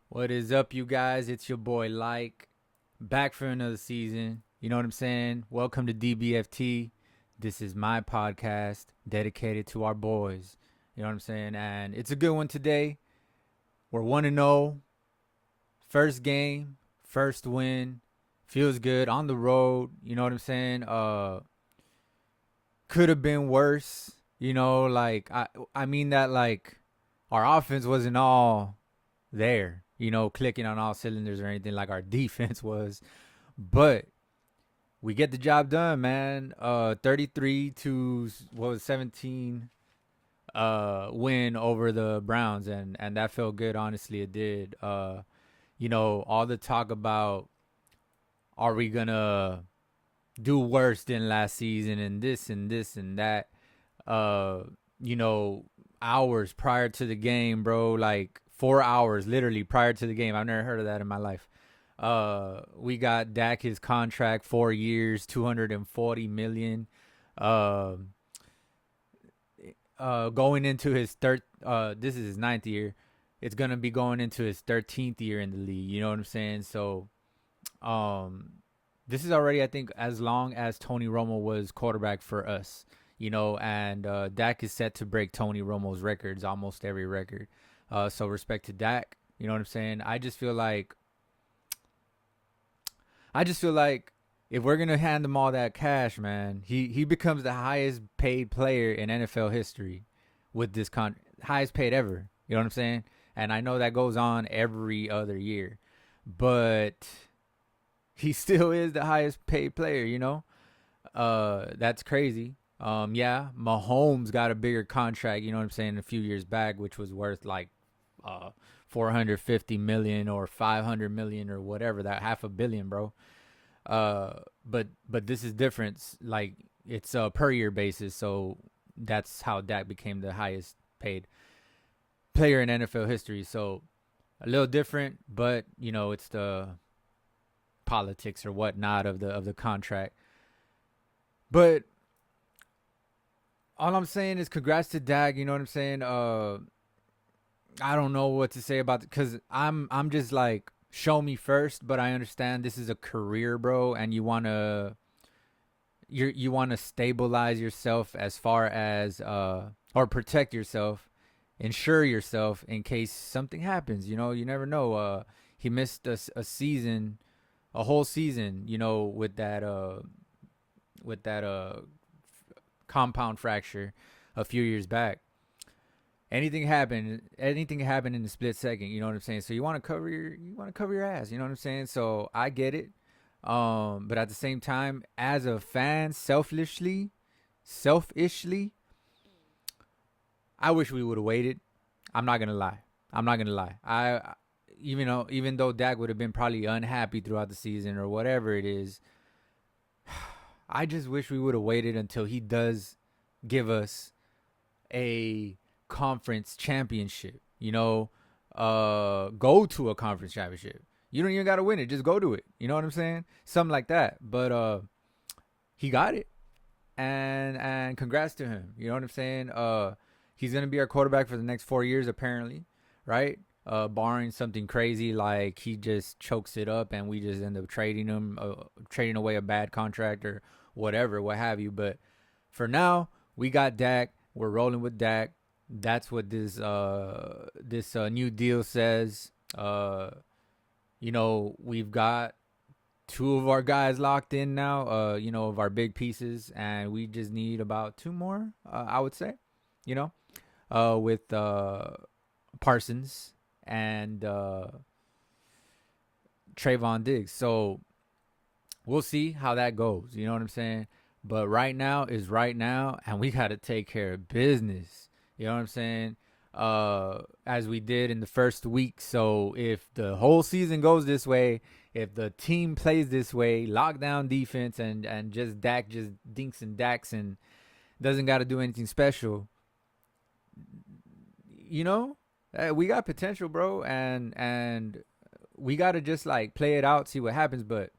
What is up, you guys? It's your boy Like, back for another season. You know what I'm saying? Welcome to DBFT. This is my podcast dedicated to our boys. You know what I'm saying? And it's a good one today. We're 1-0. First game, first win. Feels good on the road. You know what I'm saying? Could have been worse. I mean that like our offense wasn't all there, clicking on all cylinders or anything like our defense was. But we get the job done, man. 33 to what was 17 win over the Browns, and that felt good, honestly it did. All the talk about are we gonna do worse than last season and this and this and that. Uh you know, Hours prior to the game, bro, like 4 hours literally prior to the game. I've never heard of that in my life. We got Dak his contract, 4 years, 240 million. Uh, Going into his third. This is his ninth year. It's gonna be going into his 13th year in the league. You know what I'm saying? So, um, this is already, I think, as long as Tony Romo was quarterback for us. And Dak is set to break Tony Romo's records, almost every record. So respect to Dak. You know what I'm saying? I just feel like if we're gonna hand him all that cash, man, he becomes the highest paid player in NFL history with this highest paid ever. You know what I'm saying? And I know that goes on every other year, but he still is the highest paid player. That's crazy. Yeah, Mahomes got a bigger contract. You know what I'm saying? A few years back, which was worth like 450 million or 500 million or whatever, that half a billion, bro. But this is different. Like it's a per year basis, so that's how Dak became the highest paid player in NFL history. So a little different, but it's the politics or whatnot of the contract. But all I'm saying is congrats to Dak. You know what I'm saying? I don't know what to say about it because I'm just like show me first, but I understand this is a career, bro, and you want to stabilize yourself as far as or protect yourself, ensure yourself in case something happens. You never know. He missed a season, a whole season. With that compound fracture a few years back. Anything happened in a split second. You know what I'm saying? So you want to cover your ass. You know what I'm saying? So I get it. But at the same time, as a fan, selfishly, I wish we would have waited. I'm not gonna lie. I'm not gonna lie. Even though Dak would have been probably unhappy throughout the season or whatever it is, I just wish we would have waited until he does give us a conference championship. Go to a conference championship. You don't even got to win it. Just go to it. You know what I'm saying? Something like that. But he got it, and congrats to him. You know what I'm saying? He's gonna be our quarterback for the next 4 years, apparently, right? Barring something crazy like he just chokes it up and we just end up trading him, trading away a bad contract or whatever, what have you. But for now, we got Dak. We're rolling with Dak. That's what this new deal says. We've got two of our guys locked in now. Of our big pieces, and we just need about two more. I would say, you know, with Parsons and Trayvon Diggs. So we'll see how that goes. You know what I'm saying? But right now is right now, and we got to take care of business. You know what I'm saying? As we did in the first week. So if the whole season goes this way, if the team plays this way, lockdown defense, and just Dak just dinks and daks and doesn't got to do anything special, you know, we got potential, bro, and we got to just like play it out, see what happens. But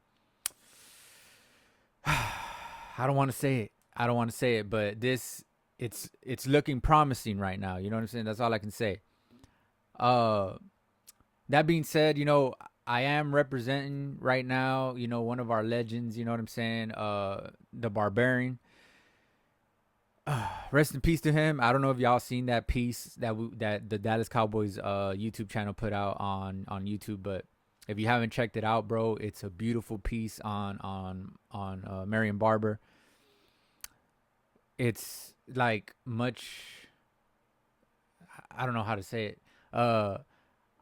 I don't want to say it. I don't want to say it, but it's looking promising right now. You know what I'm saying? That's all I can say. Uh, That being said, I am representing right now, one of our legends, you know what I'm saying? The Barbarian. Rest in peace to him. I don't know if y'all seen that piece that the Dallas Cowboys YouTube channel put out on YouTube, but if you haven't checked it out, bro, it's a beautiful piece on Marion Barber. It's like much, I don't know how to say it.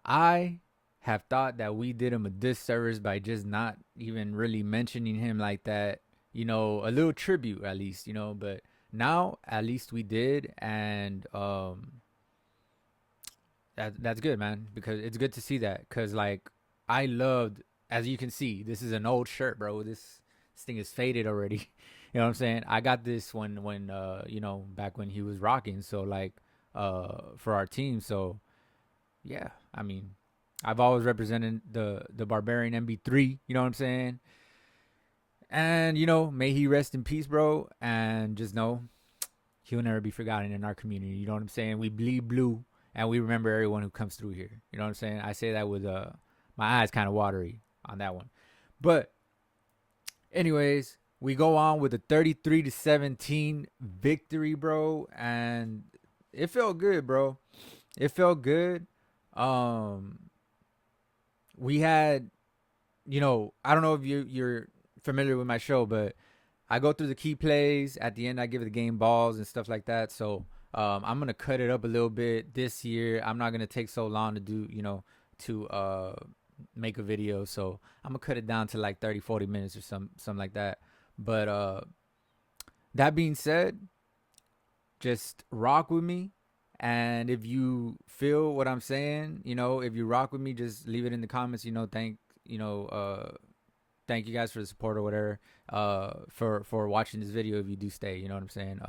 I have thought that we did him a disservice by just not even really mentioning him like that. A little tribute at least. But now at least we did, and that's good, man, because it's good to see that. Cause like I loved, as you can see, this is an old shirt, bro. This thing is faded already. You know what I'm saying? I got this when back when he was rocking. So like for our team. So yeah, I mean, I've always represented the Barbarian MB3. You know what I'm saying? And may he rest in peace, bro. And just know he'll never be forgotten in our community. You know what I'm saying? We bleed blue, and we remember everyone who comes through here. You know what I'm saying? I say that with my eyes kind of watery on that one. But anyways, we go on with a 33-17 victory, bro, and it felt good, bro. It felt good. Um, we had, I don't know if you're familiar with my show, but I go through the key plays. At the end, I give the game balls and stuff like that. So I'm gonna cut it up a little bit this year. I'm not gonna take so long to do, to make a video. So I'm gonna cut it down to like 30, 40 minutes or something like that. But that being said, just rock with me. And if you feel what I'm saying, if you rock with me, just leave it in the comments. Thank you guys for the support or whatever. For watching this video, if you do stay, you know what I'm saying.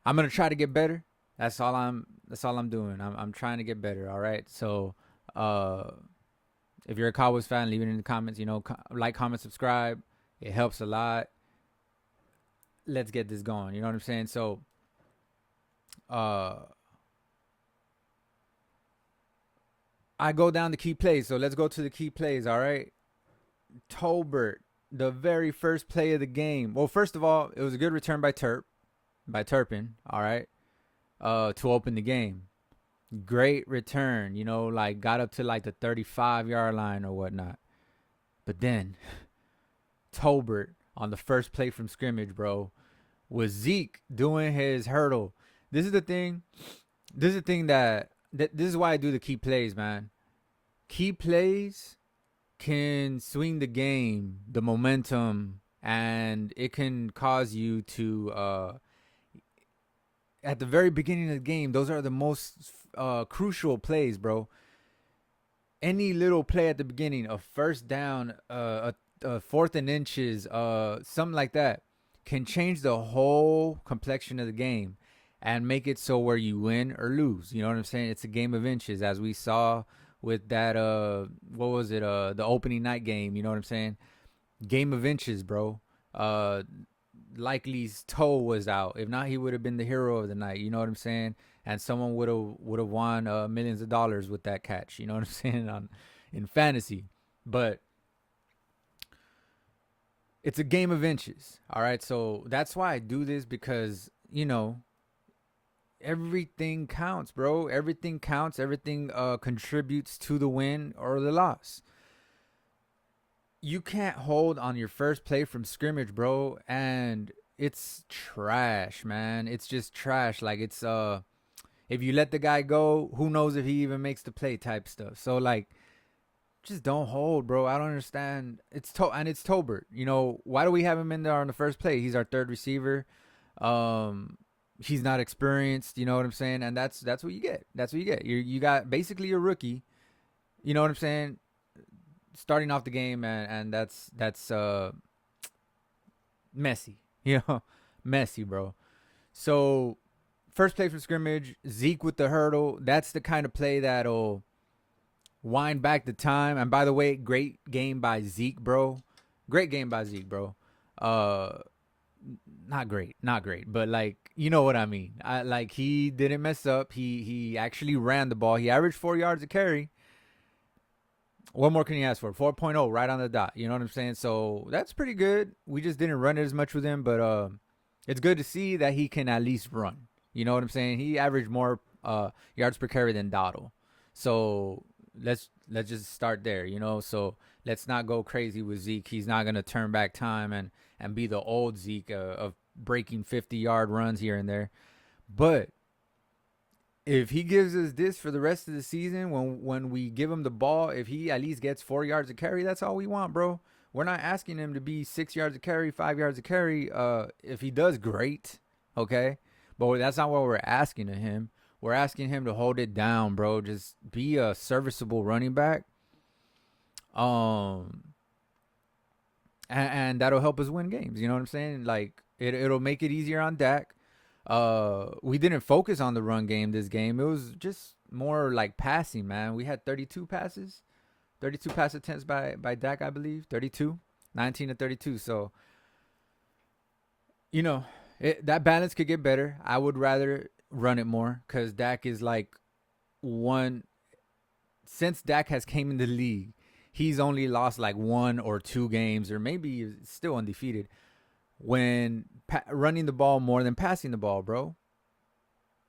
I'm gonna try to get better. That's all I'm doing. I'm trying to get better. All right. So, if you're a Cowboys fan, leave it in the comments. Like, comment, subscribe. It helps a lot. Let's get this going. You know what I'm saying. So, I go down the key plays. So let's go to the key plays. All right. Tolbert, the very first play of the game. Well, first of all, it was a good return by Turpin. All right. To open the game. Great return. Like got up to like the 35-yard line or whatnot. But then Tolbert on the first play from scrimmage, bro, was Zeke doing his hurdle. This is the thing. This is the thing that this is why I do the key plays, man. Key plays can swing the game, the momentum, and it can cause you to at the very beginning of the game, those are the most crucial plays, bro. Any little play at the beginning, a first down, a fourth and inches, something like that, can change the whole complexion of the game and make it so where you win or lose. You know what I'm saying? It's a game of inches, as we saw with that what was it, the opening night game. You know what I'm saying? Game of inches, bro. Likely's toe was out. If not, he would have been the hero of the night. You know what I'm saying? And someone would have won millions of dollars with that catch. You know what I'm saying? In fantasy. But it's a game of inches. All right. So that's why I do this, because everything counts, bro. Everything counts. Everything contributes to the win or the loss. You can't hold on your first play from scrimmage, bro, and it's trash, man. It's just trash. Like, it's if you let the guy go, who knows if he even makes the play type stuff. So like, just don't hold, bro. I don't understand. It's Tolbert. Why do we have him in there on the first play? He's our third receiver. He's not experienced. You know what I'm saying? And that's what you get. That's what you get. You got basically a rookie. You know what I'm saying? Starting off the game, and that's messy. Messy, bro. So first play from scrimmage, Zeke with the hurdle. That's the kind of play that'll wind back the time. And by the way, great game by Zeke, bro. Great game by Zeke, bro. Not great, but like, you know what I mean. He didn't mess up. He actually ran the ball. He averaged 4 yards a carry. What more can you ask for? 4.0 right on the dot. You know what I'm saying? So that's pretty good. We just didn't run it as much with him, but it's good to see that he can at least run. You know what I'm saying? He averaged more yards per carry than Dottle. So let's just start there, you know. So let's not go crazy with Zeke. He's not gonna turn back time and be the old Zeke of breaking 50-yard runs here and there. But if he gives us this for the rest of the season, when we give him the ball, if he at least gets 4 yards a carry, that's all we want, bro. We're not asking him to be 6 yards a carry, 5 yards a carry. If he does, great, okay. But that's not what we're asking of him. We're asking him to hold it down, bro. Just be a serviceable running back. And that'll help us win games. You know what I'm saying? Like it'll make it easier on Dak. We didn't focus on the run game this game. It was just more like passing, man. We had 32 passes, 32 pass attempts by Dak, I believe. 32, 19 to 32. So, you know, that balance could get better. I would rather run it more because Dak is like one. Since Dak has came in the league, he's only lost like 1 or 2 games, or maybe still undefeated when running the ball more than passing the ball, bro.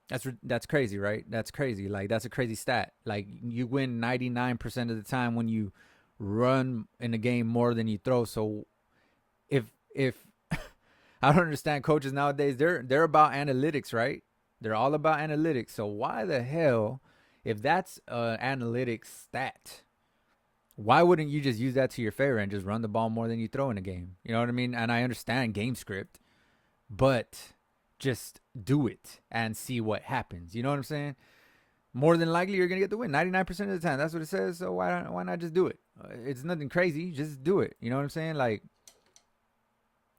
That's crazy, right? That's crazy. Like that's a crazy stat. Like you win 99% of the time when you run in a game more than you throw. So if I don't understand coaches nowadays, they're about analytics, right? They're all about analytics. So why the hell, if that's an analytics stat, why wouldn't you just use that to your favor and just run the ball more than you throw in a game? You know what I mean? And I understand game script, but just do it and see what happens. You know what I'm saying? More than likely, you're going to get the win 99% of the time. That's what it says. So why not just do it? It's nothing crazy. Just do it. You know what I'm saying? Like,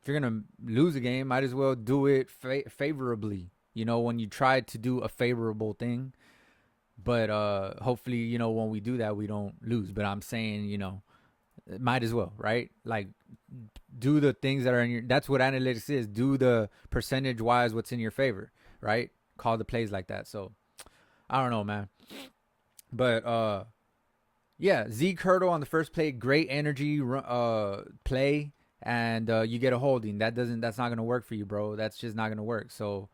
if you're going to lose a game, might as well do it favorably. You know, when you try to do a favorable thing. But hopefully, you know, when we do that, we don't lose. But I'm saying, you know, might as well, right? Like, do the things that are in your. That's what analytics is. Do the percentage wise what's in your favor, right? Call the plays like that. So, I don't know, man. But yeah, Zeke hurdle on the first play, great energy play, and you get a holding. That's not gonna work for you, bro. That's just not gonna work. So,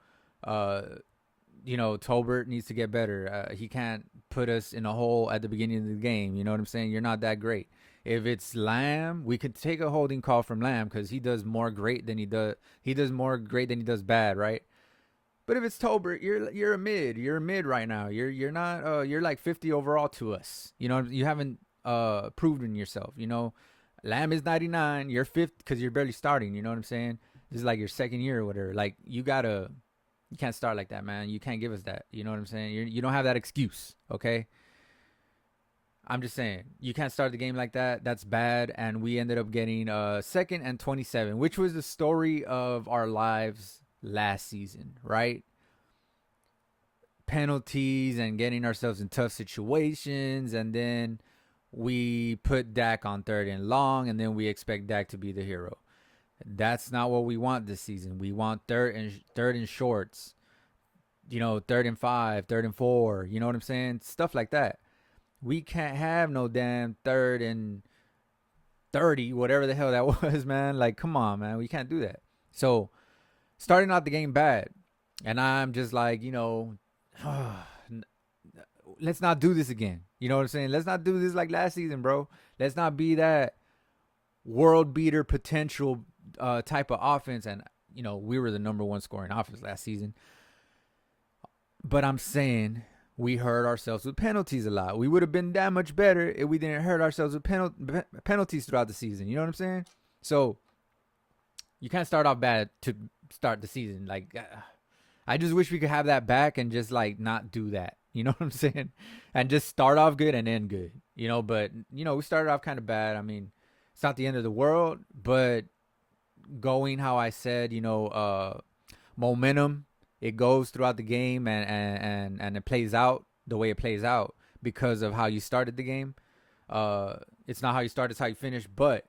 you know, Tolbert needs to get better. He can't put us in a hole at the beginning of the game. You know what I'm saying? You're not that great. If it's Lamb, we could take a holding call from Lamb because he does more great than he does. He does more great than he does bad, right? But if it's Tolbert, you're a mid. You're a mid right now. You're not. You're like 50 overall to us. You know, you haven't proven yourself. You know, Lamb is 99. You're 50 because you're barely starting. You know what I'm saying? This is like your second year or whatever. Like you can't start like that, man. You can't give us that. You know what I'm saying? You don't have that excuse, okay? I'm just saying, you can't start the game like that. That's bad. And we ended up getting 2nd and 27, which was the story of our lives last season, right? Penalties and getting ourselves in tough situations. And then we put Dak on 3rd and long, and then we expect Dak to be the hero. That's not what we want this season. We want third and shorts, you know, 3rd and 5, 3rd and 4. You know what I'm saying? Stuff like that. We can't have no damn 3rd and 30, whatever the hell that was, man. Like, come on, man. We can't do that. So, starting out the game bad. And I'm just like, you know, let's not do this again. You know what I'm saying? Let's not do this like last season, bro. Let's not be that world beater potential type of offense. And, you know, we were the number 1 scoring offense last season. But I'm saying we hurt ourselves with penalties a lot. We would have been that much better if we didn't hurt ourselves with penalties throughout the season. You know what I'm saying? So you can't start off bad to start the season. Like, I just wish we could have that back and just like not do that. You know what I'm saying? And just start off good and end good. You know, but you know, we started off kind of bad. I mean, it's not the end of the world, but going how I said, you know, momentum, it goes throughout the game and it plays out the way it plays out because of how you started the game. It's not how you start, it's how you finish. But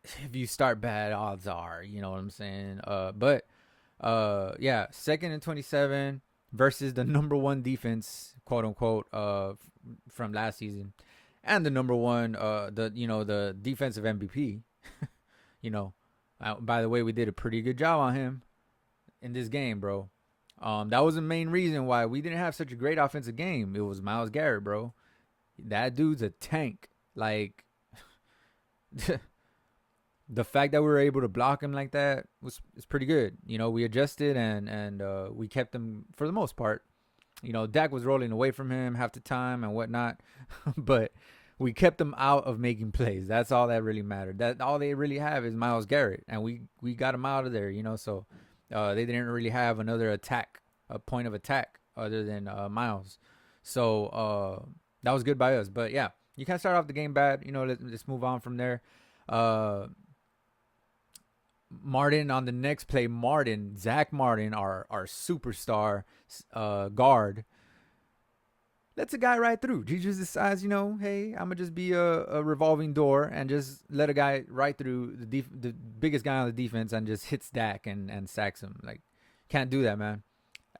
if you start bad, odds are, you know what I'm saying? But yeah, 2nd and 27 versus the number 1 defense, quote unquote, from last season. and the number one, the defensive MVP. you know, by the way, we did a pretty good job on him in this game, bro. That was the main reason why we didn't have such a great offensive game. It was Myles Garrett, bro. That dude's a tank. Like the fact that we were able to block him like that was pretty good. We adjusted and we kept him for the most part. Dak was rolling away from him half the time and whatnot, but we kept them out of making plays. That's all that really mattered. That all they really have is Myles Garrett, and we got him out of there. So they didn't really have another attack, a point of attack other than Myles. So that was good by us. But yeah, you can't start off the game bad. Let's move on from there. Martin on the next play. Zach Martin, our superstar guard, lets a guy right through. He just decides, hey, I'm gonna just be a revolving door and just let a guy right through the biggest guy on the defense and just hits Dak and sacks him. Like, can't do that, man.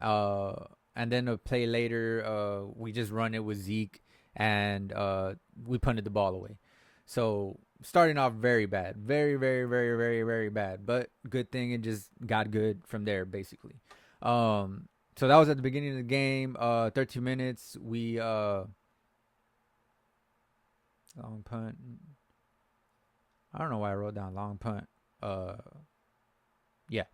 And then a play later, we just run it with Zeke and we punted the ball away. So starting off very bad, very, very, very, very, very bad. But good thing it just got good from there, basically. So that was at the beginning of the game. 13 minutes. We long punt. I don't know why I wrote down long punt. Yeah.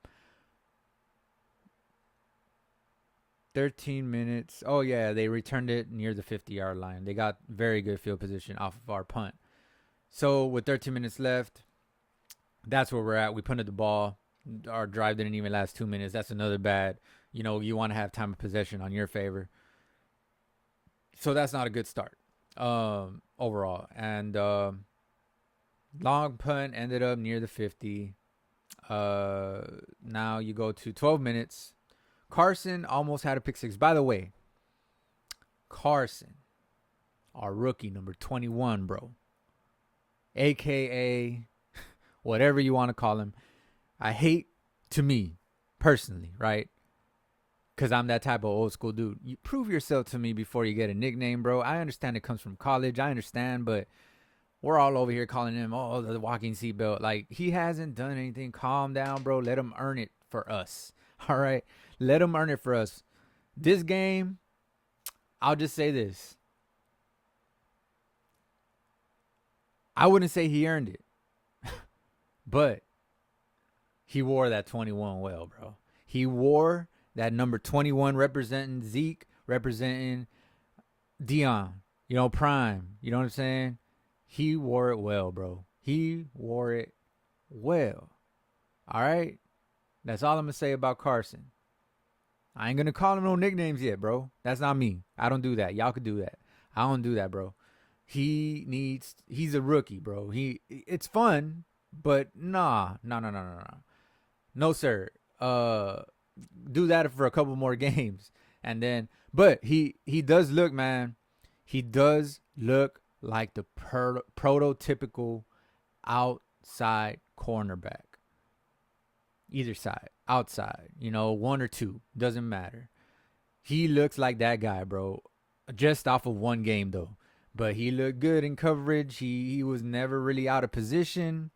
13 minutes. Oh yeah, they returned it near the 50-yard line. They got very good field position off of our punt. So with 13 minutes left, that's where we're at. We punted the ball. Our drive didn't even last 2 minutes. That's another bad. You want to have time of possession on your favor. So that's not a good start overall. And long punt ended up near the 50. Now you go to 12 minutes. Carson almost had a pick six. By the way, Carson, our rookie, number 21, bro. AKA whatever you want to call him. I hate, to me, personally, right? Because I'm that type of old school dude. You prove yourself to me before you get a nickname, bro. I understand it comes from college. I understand, but we're all over here calling him, the walking seatbelt. Like, he hasn't done anything. Calm down, bro. Let him earn it for us. All right? Let him earn it for us. This game, I'll just say this. I wouldn't say he earned it. But he wore that 21 well, bro. He wore that number 21 representing Zeke, representing Dion, Prime. You know what I'm saying? He wore it well, bro. He wore it well. All right? That's all I'm going to say about Carson. I ain't going to call him no nicknames yet, bro. That's not me. I don't do that. Y'all could do that. I don't do that, bro. He's a rookie, bro. It's fun, but no, sir. Do that for a couple more games, and then. But he does look, man. He does look like the prototypical outside cornerback. Either side, outside, one or two, doesn't matter. He looks like that guy, bro. Just off of one game, though. But he looked good in coverage. He was never really out of position.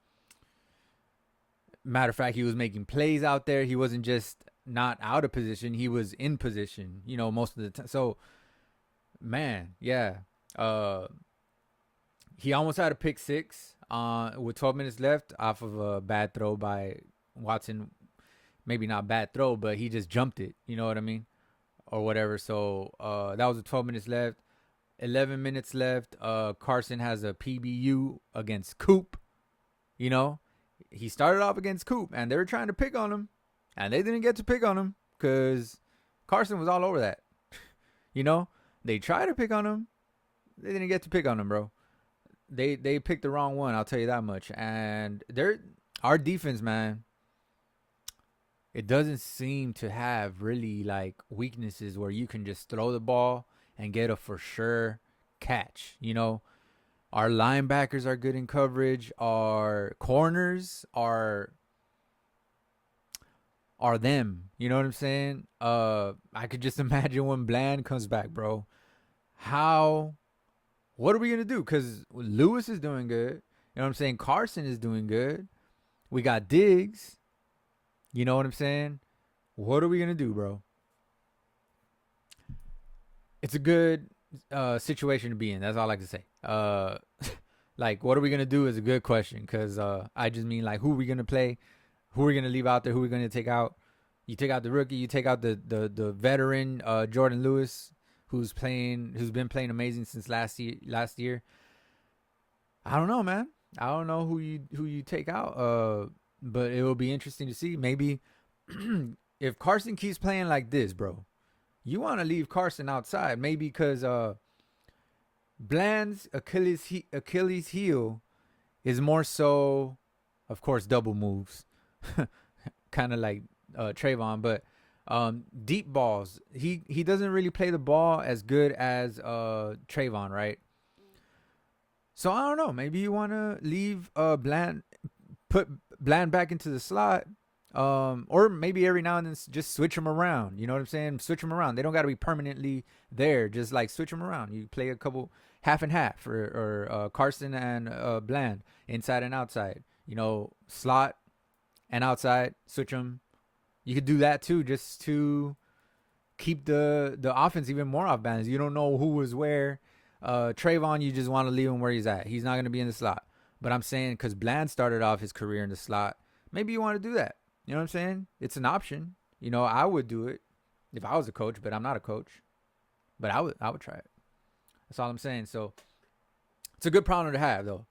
Matter of fact, he was making plays out there. He wasn't just not out of position. He was in position, most of the time. So, man, yeah. He almost had a pick six with 12 minutes left off of a bad throw by Watson. Maybe not bad throw, but he just jumped it. You know what I mean? Or whatever. So that was 12 minutes left. 11 minutes left. Carson has a PBU against Coop. He started off against Coop, and they were trying to pick on him, and they didn't get to pick on him because Carson was all over that. They tried to pick on him. They didn't get to pick on him, bro. They picked the wrong one, I'll tell you that much. And our defense, man, it doesn't seem to have really like weaknesses where you can just throw the ball and get a for sure catch. Our linebackers are good in coverage. Our corners are them. You know what I'm saying? I could just imagine when Bland comes back, bro. How what are we gonna do? Because Lewis is doing good. You know what I'm saying? Carson is doing good. We got Diggs. You know what I'm saying? What are we gonna do, bro? It's a good situation to be in. That's all I like to say. Like, what are we gonna do is a good question, because I just mean, like, who are we gonna play? Who are we gonna leave out there? Who are we gonna take out? You take out the rookie. You take out the veteran Jordan Lewis, who's been playing amazing since last year. I don't know, man. I don't know who you take out. But it will be interesting to see. Maybe if Carson keeps playing like this, bro, you want to leave Carson outside. Maybe because Bland's Achilles heel is more so, of course, double moves, kind of like Trayvon, but deep balls. He doesn't really play the ball as good as Trayvon, right? So I don't know. Maybe you want to leave Bland, put Bland back into the slot, or maybe every now and then just switch them around. You know what I'm saying? Switch them around. They don't got to be permanently there. Just like switch them around. You play a couple half and half, or Carson and Bland, inside and outside. You know, slot and outside, switch them. You could do that too, just to keep the offense even more off balance. You don't know who was where. Trayvon, you just want to leave him where he's at. He's not going to be in the slot. But I'm saying, because Bland started off his career in the slot, maybe you want to do that. You know what I'm saying? It's an option. You know, I would do it if I was a coach, but I'm not a coach. But I would try it. That's all I'm saying. So it's a good problem to have, though.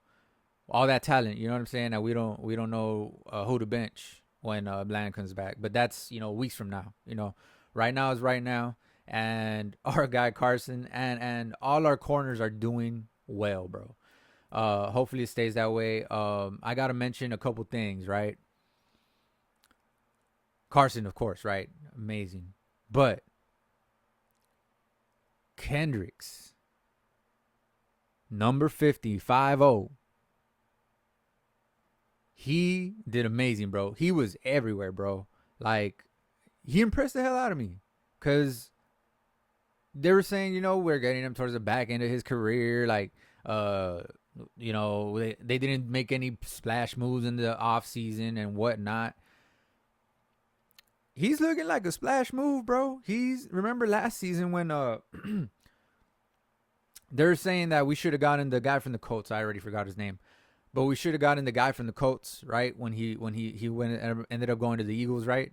All that talent, you know what I'm saying? That we don't know who to bench when Bland comes back. But that's, weeks from now. Right now is right now. And our guy Carson and all our corners are doing well, bro. Hopefully it stays that way. I gotta mention a couple things, right? Carson, of course, right? Amazing. But Kendricks, number 50, 5-0. He did amazing, bro. He was everywhere, bro. Like, he impressed the hell out of me. Because they were saying, we're getting him towards the back end of his career. Like, they didn't make any splash moves in the offseason and whatnot. He's looking like a splash move, bro. Remember last season when they're saying that we should have gotten the guy from the Colts. I already forgot his name. But we should have gotten the guy from the Colts, right? When he ended up going to the Eagles, right?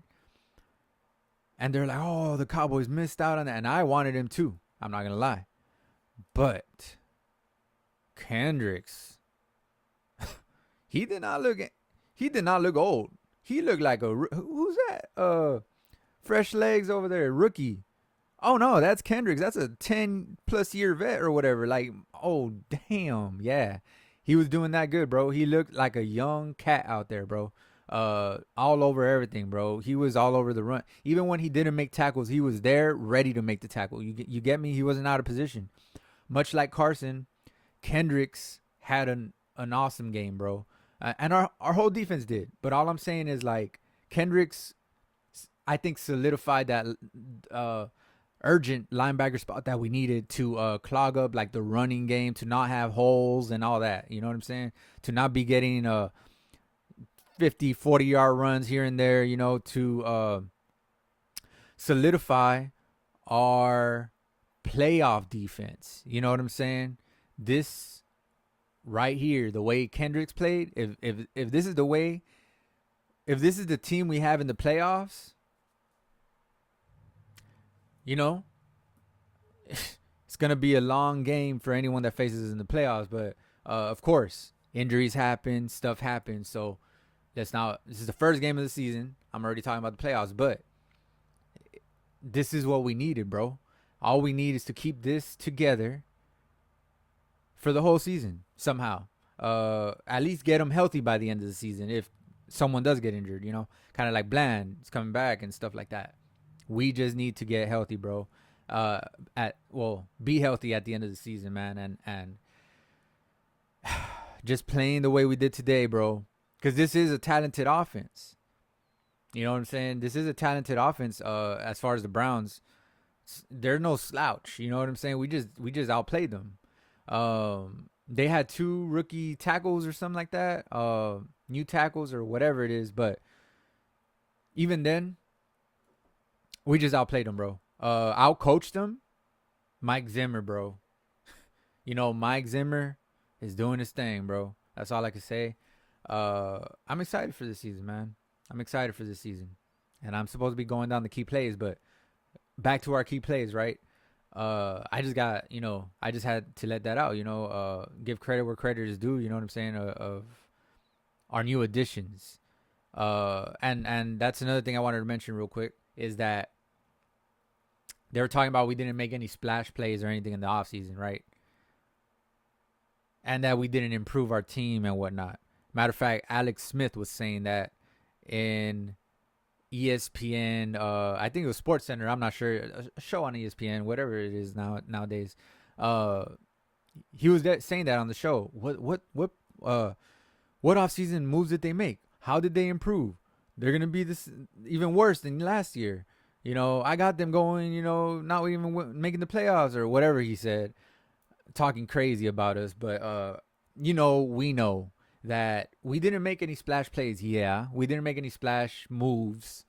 And they're like, oh, the Cowboys missed out on that. And I wanted him too. I'm not going to lie. But Kendricks, he did not look old. He looked like who's that? Fresh legs over there, rookie. Oh no, that's Kendricks. That's a 10+ year vet or whatever. Like, oh damn, yeah. He was doing that good, bro. He looked like a young cat out there, bro. All over everything, bro. He was all over the run. Even when he didn't make tackles, he was there, ready to make the tackle. You get me? He wasn't out of position. Much like Carson, Kendricks had an awesome game, bro. And our whole defense did. But all I'm saying is, like, Kendricks, I think, solidified that urgent linebacker spot that we needed to clog up, like, the running game, to not have holes and all that. You know what I'm saying? To not be getting 50, 40-yard runs here and there, to solidify our playoff defense. You know what I'm saying? This right here, the way Kendricks played, if this is the team we have in the playoffs, it's going to be a long game for anyone that faces us in the playoffs. But, of course, injuries happen, stuff happens. So, this is the first game of the season. I'm already talking about the playoffs. But this is what we needed, bro. All we need is to keep this together for the whole season somehow. At least get them healthy by the end of the season if someone does get injured, kind of like Bland is coming back and stuff like that. We just need to get healthy, bro. Be healthy at the end of the season, man, and just playing the way we did today, bro. Because this is a talented offense. You know what I'm saying? This is a talented offense. As far as the Browns, they're no slouch. You know what I'm saying? We just outplayed them. They had two rookie tackles or something like that. New tackles or whatever it is. But even then, we just outplayed them, bro. Outcoached them. Mike Zimmer, bro. Mike Zimmer is doing his thing, bro. That's all I can say. I'm excited for this season, man. I'm excited for this season. And I'm supposed to be going down the key plays, but back to our key plays, right? I just got, I just had to let that out, give credit where credit is due, you know what I'm saying, of our new additions. And that's another thing I wanted to mention real quick is that they were talking about we didn't make any splash plays or anything in the offseason, right? And that we didn't improve our team and whatnot. Matter of fact, Alex Smith was saying that in ESPN, I think it was Sports Center. I'm not sure, a show on ESPN, whatever it is nowadays. He was saying that on the show. What offseason moves did they make? How did they improve? They're gonna be this even worse than last year. I got them going. Not even making the playoffs or whatever he said, talking crazy about us. But we know that we didn't make any splash plays. Yeah, we didn't make any splash moves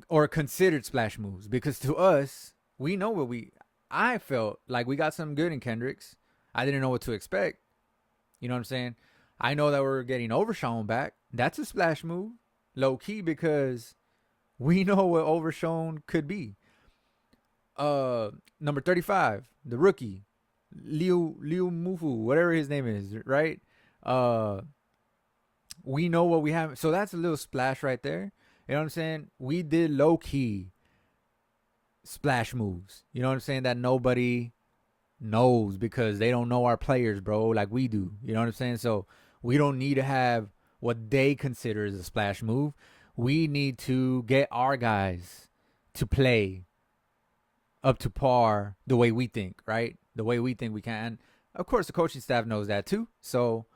or considered splash moves because to us, we know I felt like we got something good in Kendricks. I didn't know what to expect. You know what I'm saying? I know that we're getting Overshown back. That's a splash move, low key, because we know what Overshown could be. Number 35, the rookie, Liu Mufu, whatever his name is, right? We know what we have. So that's a little splash right there. You know what I'm saying? We did low key splash moves. You know what I'm saying? That nobody knows because they don't know our players, bro, like we do. You know what I'm saying? So we don't need to have what they consider as a splash move. We need to get our guys to play up to par the way we think, right? The way we think we can. And of course, the coaching staff knows that too. So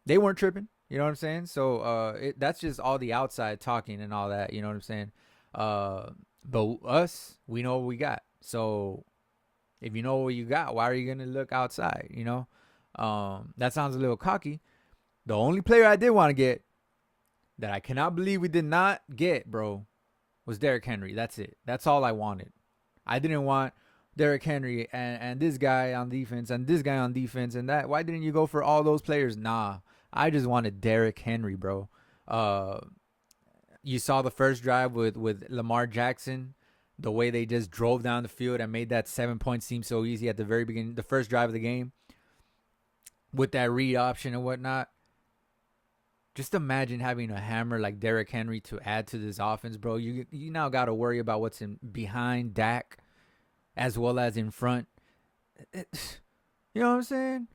they weren't tripping. You know what I'm saying? So that's just all the outside talking and all that. You know what I'm saying? But us, we know what we got. So if you know what you got, why are you gonna look outside? That sounds a little cocky. The only player I did want to get that I cannot believe we did not get, bro, was Derrick Henry. That's it. That's all I wanted. I didn't want Derrick Henry and this guy on defense and this guy on defense and that. Why didn't you go for all those players? Nah, I just wanted Derrick Henry, bro. You saw the first drive with Lamar Jackson, the way they just drove down the field and made that 7 points seem so easy at the very beginning, the first drive of the game, with that read option and whatnot. Just imagine having a hammer like Derrick Henry to add to this offense, bro. You now got to worry about what's in behind Dak as well as in front. You know what I'm saying?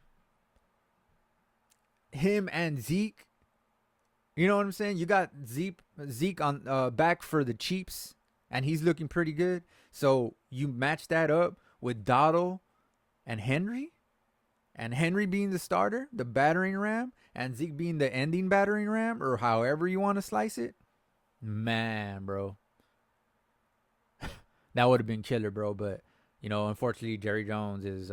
Him and Zeke. You know what I'm saying? You got Zeke on back for the Chiefs, and he's looking pretty good. So you match that up with Dottle and Henry being the starter, the battering ram, and Zeke being the ending battering ram, or however you want to slice it. Man, bro. That would have been killer, bro. But, unfortunately, Jerry Jones is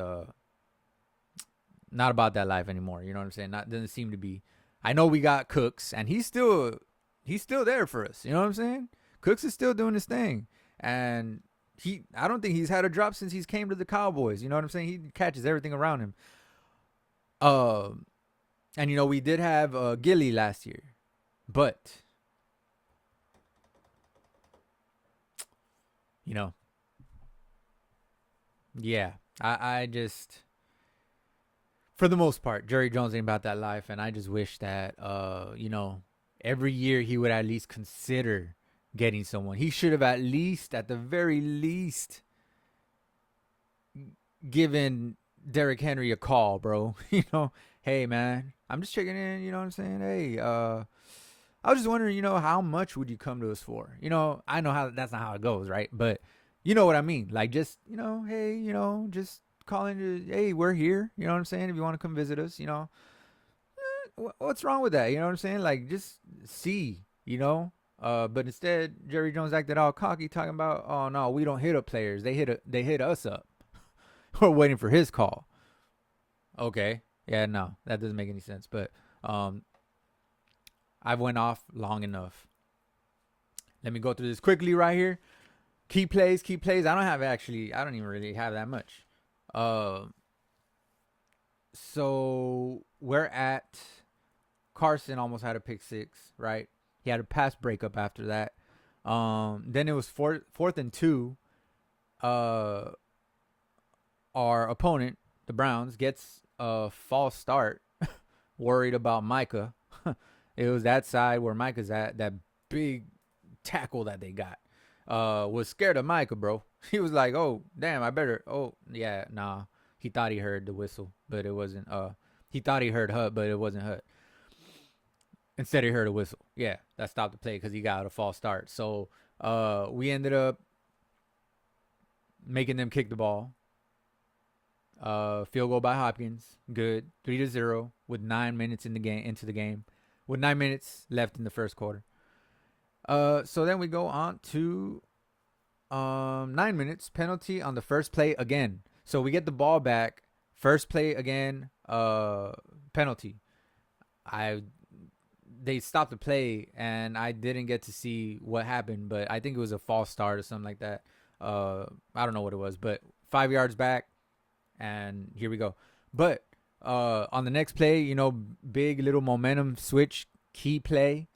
not about that life anymore. You know what I'm saying? Doesn't seem to be. I know we got Cooks, and he's still there for us. You know what I'm saying? Cooks is still doing his thing. And I don't think he's had a drop since he's came to the Cowboys. You know what I'm saying? He catches everything around him. And we did have Gilly last year, but yeah, I just, for the most part, Jerry Jones ain't about that life, and I just wish that every year he would at least consider getting someone. He should have at the very least, given Derrick Henry a call, bro. Hey, man, I'm just checking in. You know what I'm saying? Hey, I was just wondering, how much would you come to us for? I know how that's not how it goes, right? But you know what I mean? Like, just, hey, just calling you, hey, we're here. You know what I'm saying? If you want to come visit us, what's wrong with that? You know what I'm saying? Like, just see, but instead, Jerry Jones acted all cocky, talking about, oh no, we don't hit up players. They hit us up. or waiting for his call. Okay. Yeah, no, that doesn't make any sense. But I've went off long enough. Let me go through this quickly right here. Key plays, key plays. I don't even really have that much. Uh, so we're at Carson almost had a pick six, right? He had a pass breakup after that. Then it was fourth and two. Uh, our opponent, the Browns, gets a false start, worried about Micah. It was that side where Micah's at, that big tackle that they got. Was scared of Micah, bro. He was like, oh, damn, I better. Oh, yeah, nah. He thought he heard the whistle, but it wasn't. He thought he heard Hut, but it wasn't Hut. Instead, he heard a whistle. Yeah, that stopped the play because he got a false start. So we ended up making them kick the ball. Field goal by Hopkins. Good. 3-0 with 9 minutes into the game. With 9 minutes left in the first quarter. So then we go on to 9 minutes penalty on the first play again. So we get the ball back. First play again, penalty. They stopped the play and I didn't get to see what happened, but I think it was a false start or something like that. I don't know what it was, but 5 yards back, and here we go. But on the next play, big little momentum switch, key play.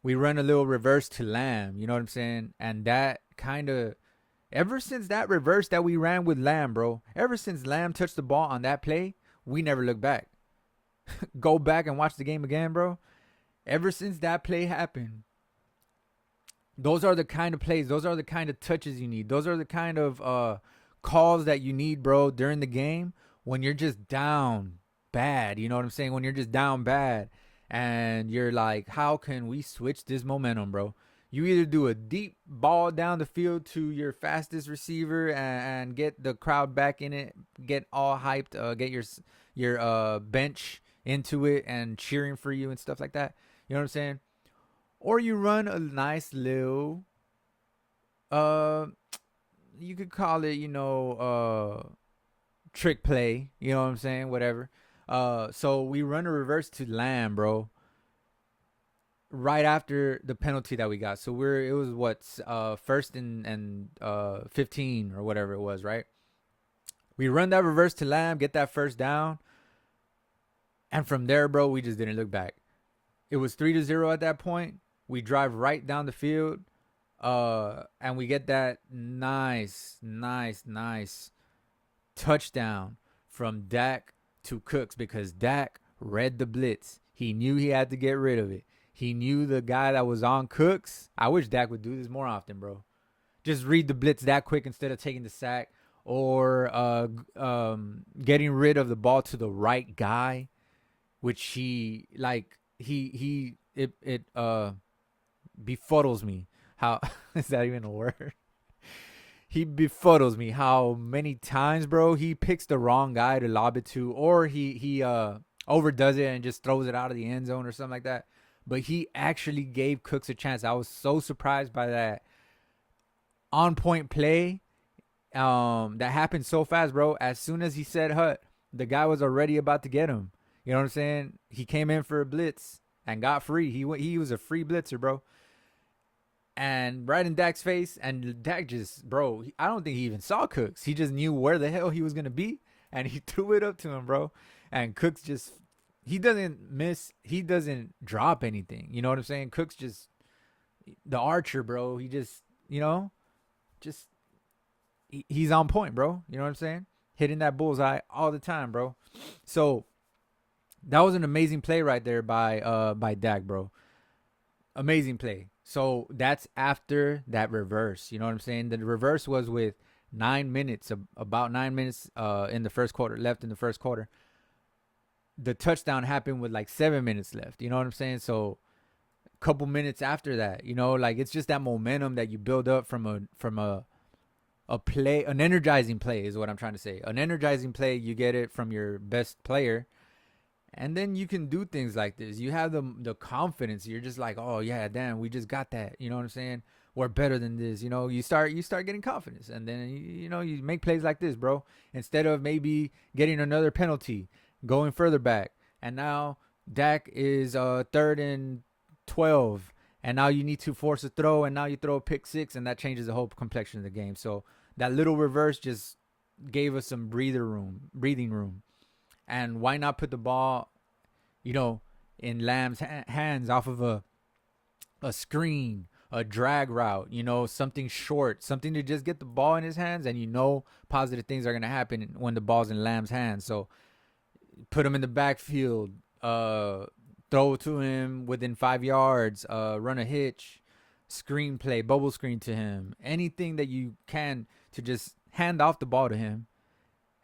We run a little reverse to Lamb, you know what I'm saying? And that kind of, ever since that reverse that we ran with Lamb, bro, ever since Lamb touched the ball on that play, we never looked back. Go back and watch the game again, bro. Ever since that play happened, those are the kind of plays, those are the kind of touches you need. Those are the kind of calls that you need, bro, during the game when you're just down bad. You know what I'm saying? When you're just down bad and you're like, how can we switch this momentum, bro? You either do a deep ball down the field to your fastest receiver and get the crowd back in it, get all hyped, get your bench into it and cheering for you and stuff like that. You know what I'm saying? Or you run a nice little, you could call it, trick play. You know what I'm saying? Whatever. So we run a reverse to Lamb, bro, right after the penalty that we got. So it was first and 15 or whatever it was, right? We run that reverse to Lamb, get that first down, and from there, bro, we just didn't look back. It was 3-0 at that point. We drive right down the field, and we get that nice touchdown from Dak to Cooks because Dak read the blitz. He knew he had to get rid of it. He knew the guy that was on Cooks. I wish Dak would do this more often, bro. Just read the blitz that quick instead of taking the sack or getting rid of the ball to the right guy, which it befuddles me. How is that even a word? He befuddles me how many times, bro, he picks the wrong guy to lob it to, or he overdoes it and just throws it out of the end zone or something like that. But he actually gave Cooks a chance. I was so surprised by that on point play that happened so fast, bro. As soon as he said Hut, the guy was already about to get him. You know what I'm saying? He came in for a blitz and got free. He was a free blitzer, bro. And right in Dak's face, and Dak just, bro, I don't think he even saw Cooks. He just knew where the hell he was going to be, and he threw it up to him, bro. And Cooks just, he doesn't miss, he doesn't drop anything. You know what I'm saying? Cooks just, the archer, bro, he just, he's on point, bro. You know what I'm saying? Hitting that bullseye all the time, bro. So that was an amazing play right there by Dak, bro. Amazing play. So that's after that reverse. You know what I'm saying? The reverse was with 9 minutes, about 9 minutes in the first quarter, left in the first quarter. The touchdown happened with like 7 minutes left. You know what I'm saying? So a couple minutes after that, it's just that momentum that you build up from a play, an energizing play is what I'm trying to say. An energizing play, you get it from your best player. And then you can do things like this. You have the confidence. You're just like, oh, yeah, damn, we just got that. You know what I'm saying? we're better than this. You start getting confidence, and then you make plays like this, bro. Instead of maybe getting another penalty, going further back, and now Dak is 3rd and 12, and now you need to force a throw, and now you throw a pick six, and that changes the whole complexion of the game. So that little reverse just gave us some breathing room. And why not put the ball, in Lamb's hands off of a screen, a drag route, something short, something to just get the ball in his hands, and positive things are going to happen when the ball's in Lamb's hands. So put him in the backfield, throw to him within 5 yards, run a hitch, screen play, bubble screen to him, anything that you can to just hand off the ball to him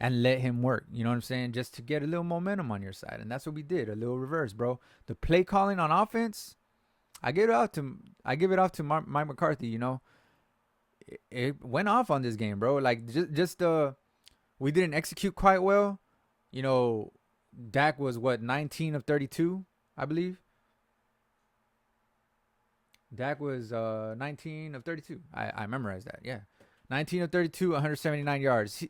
and let him work. You know what I'm saying? Just to get a little momentum on your side. And that's what we did, a little reverse, bro. The play calling on offense, I give it off to Mike McCarthy. It went off on this game, bro. Like just we didn't execute quite well. Dak was 19 of 32, I believe. Dak was 19 of 32. I memorized that. Yeah, 19 of 32, 179 yards.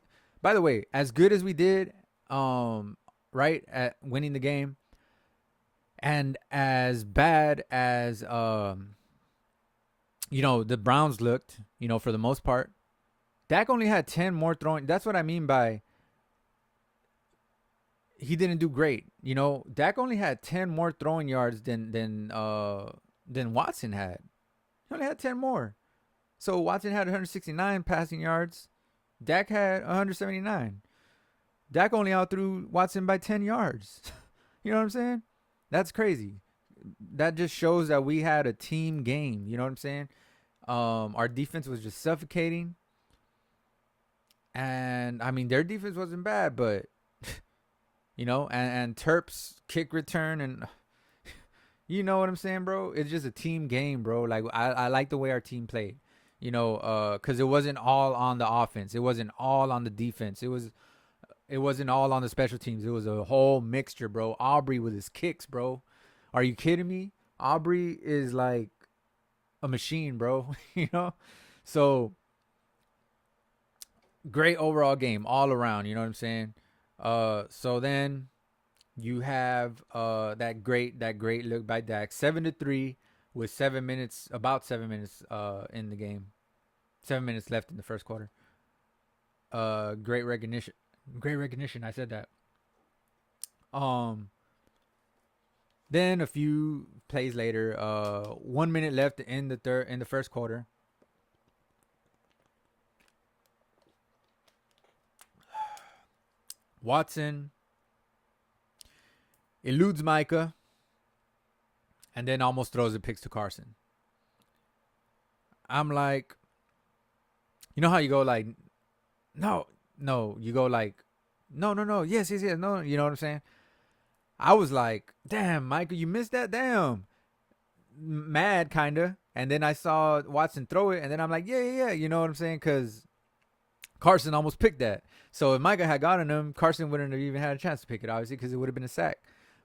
By the way, as good as we did, right at winning the game, and as bad as the Browns looked, for the most part, Dak only had 10 more throwing. That's what I mean by he didn't do great. Dak only had 10 more throwing yards than Watson had. He only had 10 more. So Watson had 169 passing yards. Dak had 179. Dak only outthrew Watson by 10 yards. You know what I'm saying? That's crazy. That just shows that we had a team game. You know what I'm saying? Our defense was just suffocating. And, I mean, their defense wasn't bad, but, and Terp's kick return, and you know what I'm saying, bro? It's just a team game, bro. Like, I like the way our team played. Because it wasn't all on the offense. It wasn't all on the defense. It wasn't all on the special teams. It was a whole mixture, bro. Aubrey with his kicks, bro. Are you kidding me? Aubrey is like a machine, bro. So great overall game all around. You know what I'm saying? So then you have that great look by Dak, 7-3 with about 7 minutes in the game, 7 minutes left in the first quarter. Great recognition. I said that. Then a few plays later, 1 minute left in the first quarter. Watson eludes Micah, and then almost throws the picks to Carson. I'm like, you know how you go like, no, you go like, no, yes, no, you know what I'm saying? I was like, damn, Micah, you missed that, damn. Mad, kind of. And then I saw Watson throw it, and then I'm like, yeah, you know what I'm saying? Because Carson almost picked that. So if Micah had gotten him, Carson wouldn't have even had a chance to pick it, obviously, because it would have been a sack.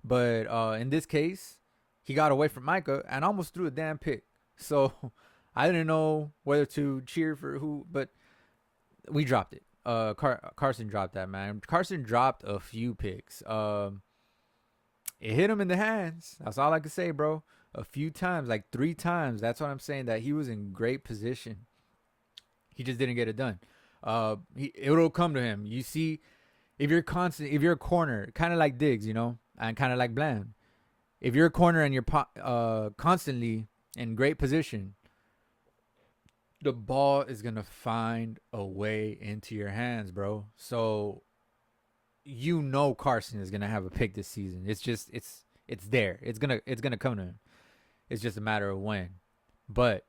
But in this case, he got away from Micah and almost threw a damn pick. So I didn't know whether to cheer for who, but we dropped it. Carson dropped that, man. Carson dropped a few picks. It hit him in the hands. That's all I can say, bro. A few times, like 3 times. That's what I'm saying, that he was in great position. He just didn't get it done. It'll come to him. You see, if you're a corner, kind of like Diggs, and kind of like Bland. If you're a corner and you're constantly in great position, the ball is going to find a way into your hands, bro. So, Carson is going to have a pick this season. It's just, it's there. It's going to come to him. It's just a matter of when. But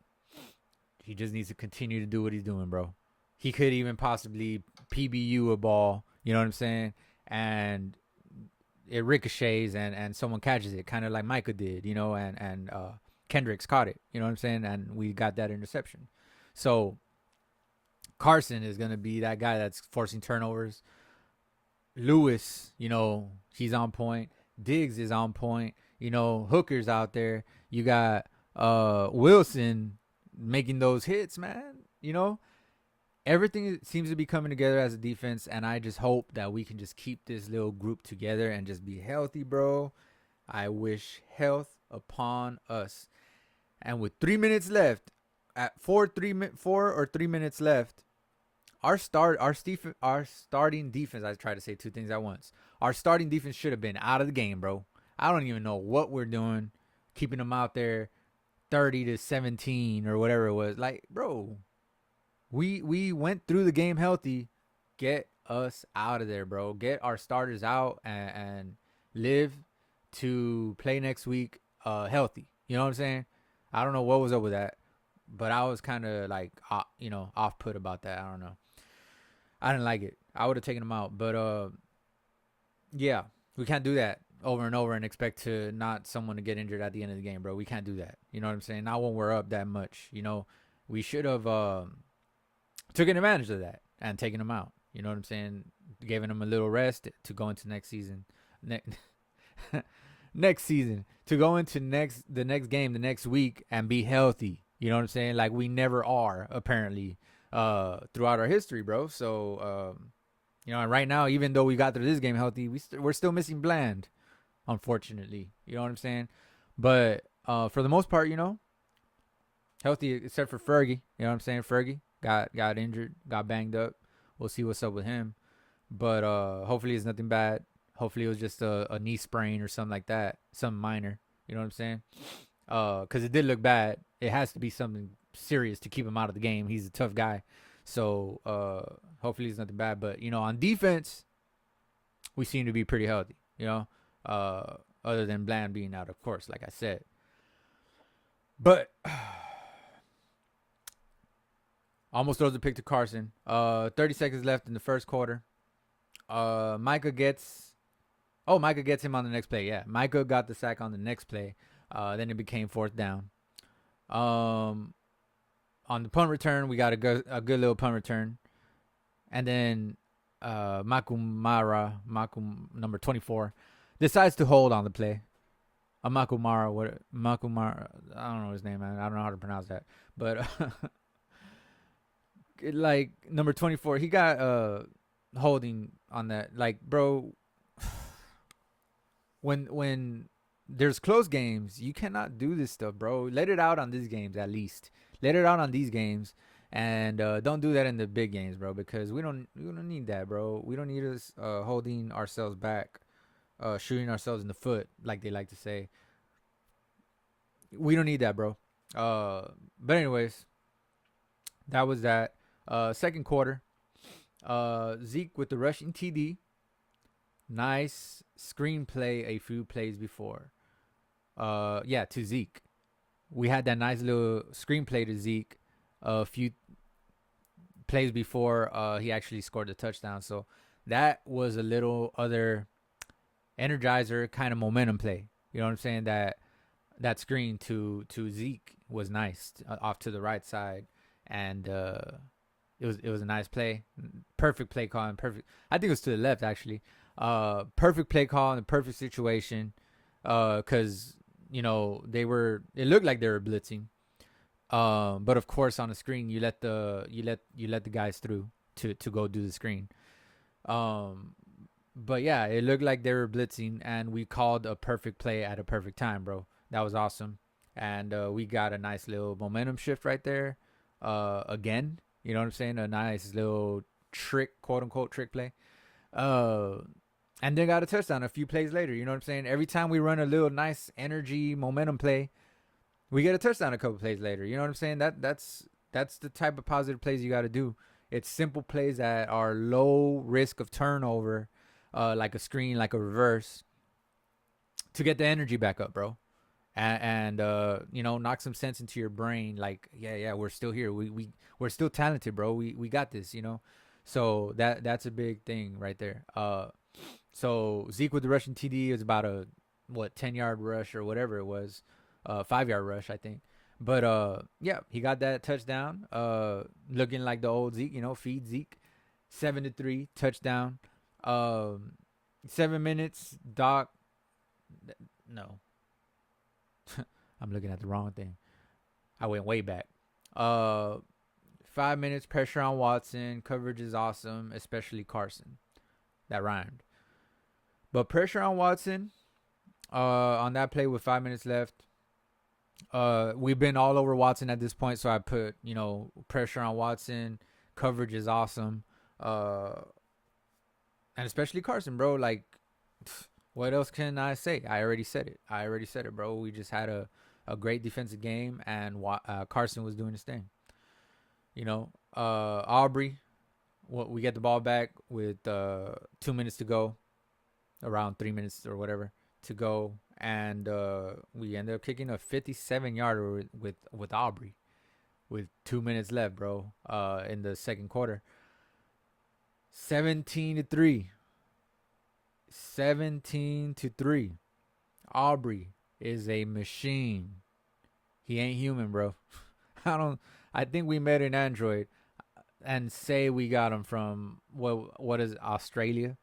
he just needs to continue to do what he's doing, bro. He could even possibly PBU a ball, you know what I'm saying? And it ricochets and someone catches it, kind of like Micah did, and Kendricks caught it, you know what I'm saying? And we got that interception. So Carson is going to be that guy that's forcing turnovers. Lewis, he's on point. Diggs is on point. Hooker's out there. You got Wilson making those hits, man. Everything seems to be coming together as a defense, and I just hope that we can just keep this little group together and just be healthy, bro. I wish health upon us. And with 3 minutes left, at 4 or 3 minutes left, our starting defense. I try to say two things at once. Our starting defense should have been out of the game, bro. I don't even know what we're doing, keeping them out there, 30-17 or whatever it was. Like, bro, we went through the game healthy. Get us out of there, bro. Get our starters out and live to play next week healthy. You know what I'm saying? I don't know what was up with that, but I was kind of like, off put about that. I don't know. I didn't like it. I would have taken them out, but yeah, we can't do that over and over and expect to not someone to get injured at the end of the game, bro. We can't do that. You know what I'm saying? Not when we're up that much. We should have taken advantage of that and taken them out. You know what I'm saying? Giving them a little rest to go into next season. Next season to go into the next game the next week and be healthy. You know what I'm saying? Like we never are apparently throughout our history, bro. So and right now, even though we got through this game healthy, we're still missing Bland, unfortunately. You know what I'm saying? But for the most part, healthy except for Fergie. You know what I'm saying? Fergie got injured, got banged up. We'll see what's up with him. But hopefully it's nothing bad. Hopefully it was just a knee sprain or something like that, something minor. You know what I'm saying? Because it did look bad. It has to be something serious to keep him out of the game. He's a tough guy. So hopefully it's nothing bad. But, on defense, we seem to be pretty healthy, other than Bland being out, of course, like I said. But almost throws a pick to Carson. 30 seconds left in the first quarter. Micah gets him on the next play. Yeah, Micah got the sack on the next play. Then it became fourth down. On the punt return, we got a good little punt return. And then Makumara, number 24, decides to hold on the play. Makumara, I don't know his name, man. I don't know how to pronounce that. But like number 24, he got holding on that. Like, bro, when there's close games, you cannot do this stuff, bro. Let it out on these games at least. Let it out on these games, and don't do that in the big games, bro. Because we don't need that, bro. We don't need us holding ourselves back, shooting ourselves in the foot, like they like to say. We don't need that, bro. But anyways, that was that. Second quarter, Zeke with the rushing TD. Nice screenplay a few plays before. To Zeke. We had that nice little screenplay to Zeke a few plays before he actually scored the touchdown. So that was a little other energizer kind of momentum play. You know what I'm saying? That screen to Zeke was nice off to the right side, and it was a nice play. Perfect play call and perfect. I think it was to the left actually. Perfect play call in the perfect situation. Because it looked like they were blitzing. But of course on the screen you let the guys through to go do the screen. But yeah, it looked like they were blitzing, and we called a perfect play at a perfect time, bro. That was awesome. And we got a nice little momentum shift right there. Again, you know what I'm saying? A nice little trick, quote unquote trick play. And then got a touchdown a few plays later. You know what I'm saying? Every time we run a little nice energy momentum play, we get a touchdown a couple plays later. You know what I'm saying? That's the type of positive plays you got to do. It's simple plays that are low risk of turnover, like a screen, like a reverse, to get the energy back up, bro. And knock some sense into your brain. Like, yeah, we're still here. We're still talented, bro. We got this, So that's a big thing right there. So Zeke with the rushing TD is about a 10-yard rush or whatever it was, 5-yard rush I think. But yeah, he got that touchdown. Looking like the old Zeke, feed Zeke. 7-3 touchdown. 7 minutes. Doc. No, I'm looking at the wrong thing. I went way back. Uh, 5 minutes pressure on Watson. Coverage is awesome, especially Carson. That rhymed. But pressure on Watson. On that play with 5 minutes left. We've been all over Watson at this point, so I put pressure on Watson. Coverage is awesome. And especially Carson, bro. Like, what else can I say? I already said it. Bro. We just had a great defensive game, and Carson was doing his thing. Aubrey, we get the ball back with 2 minutes to go, around 3 minutes or whatever to go, and we ended up kicking a 57-yarder with Aubrey with 2 minutes left, bro. In the second quarter, 17-3. 17-3. Aubrey is a machine. He ain't human, bro. I think we met an android and say we got him from what is Australia.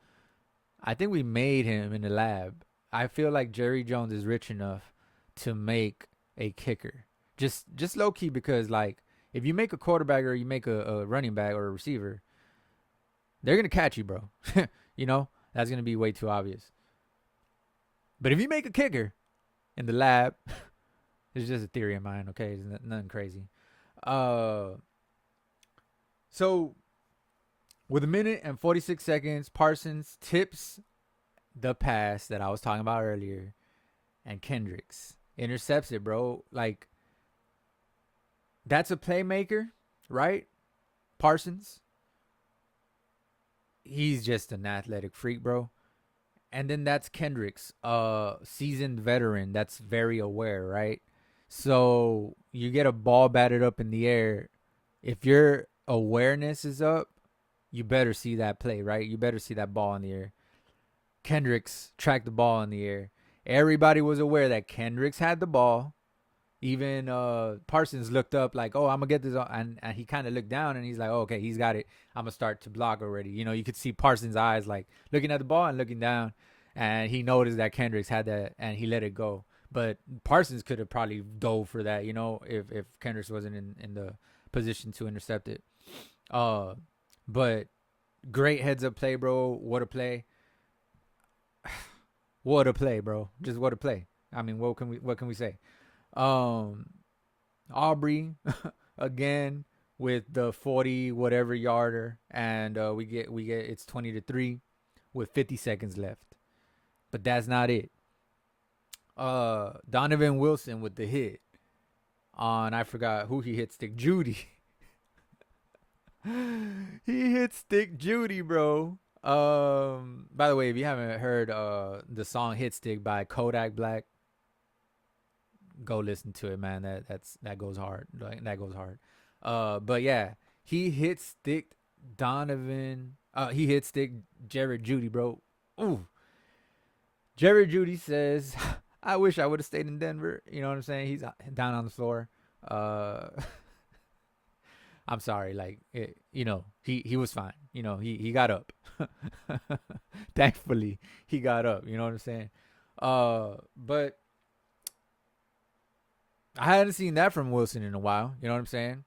I think we made him in the lab. I feel like Jerry Jones is rich enough to make a kicker. Just low key, because like if you make a quarterback or you make a running back or a receiver, they're gonna catch you, bro. That's gonna be way too obvious. But if you make a kicker in the lab, it's just a theory of mine, okay? It's nothing crazy. So with 1:46, Parsons tips the pass that I was talking about earlier, and Kendricks intercepts it, bro. Like, that's a playmaker, right? Parsons. He's just an athletic freak, bro. And then that's Kendricks, seasoned veteran that's very aware, right? So you get a ball batted up in the air. If your awareness is up, you better see that play, right? You better see that ball in the air. Kendricks tracked the ball in the air. Everybody was aware that Kendricks had the ball. Even Parsons looked up like, oh, I'm going to get this. And he kind of looked down and he's like, oh, okay, he's got it. I'm going to start to block already. You could see Parsons' eyes like looking at the ball and looking down. And he noticed that Kendricks had that and he let it go. But Parsons could have probably dove for that, if Kendricks wasn't in the position to intercept it. But great heads up play, bro. What a play. What a play, bro. Just what a play. I mean, what can we say? Aubrey again with the 40 whatever yarder, and we get it's 20-3 with 50 seconds left. But that's not it. Donovan Wilson with the hit on, I forgot who he hit, Stick Judy. He hit Stick Judy, bro. By the way, if you haven't heard the song Hit Stick by Kodak Black, go listen to it, man. That goes hard. That goes hard. But yeah, he hit stick Donovan. He hit stick Jared Judy, bro. Ooh. Jared Judy says, I wish I would have stayed in Denver. You know what I'm saying? He's down on the floor. I'm sorry. Like, he was fine. He got up. Thankfully, he got up. You know what I'm saying? But I hadn't seen that from Wilson in a while. You know what I'm saying?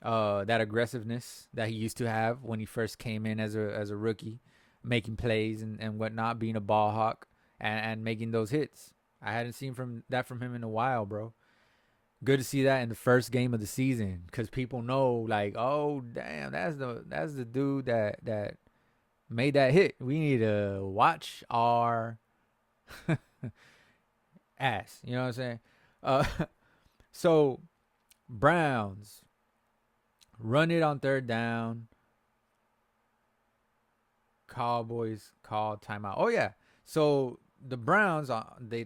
That aggressiveness that he used to have when he first came in as a rookie, making plays and whatnot, being a ball hawk and making those hits. I hadn't seen from him in a while, bro. Good to see that in the first game of the season, because people know, like, oh damn, that's the dude that made that hit. We need to watch our ass. You know what I'm saying? So Browns run it on third down. Cowboys call timeout. Oh yeah. So the Browns, they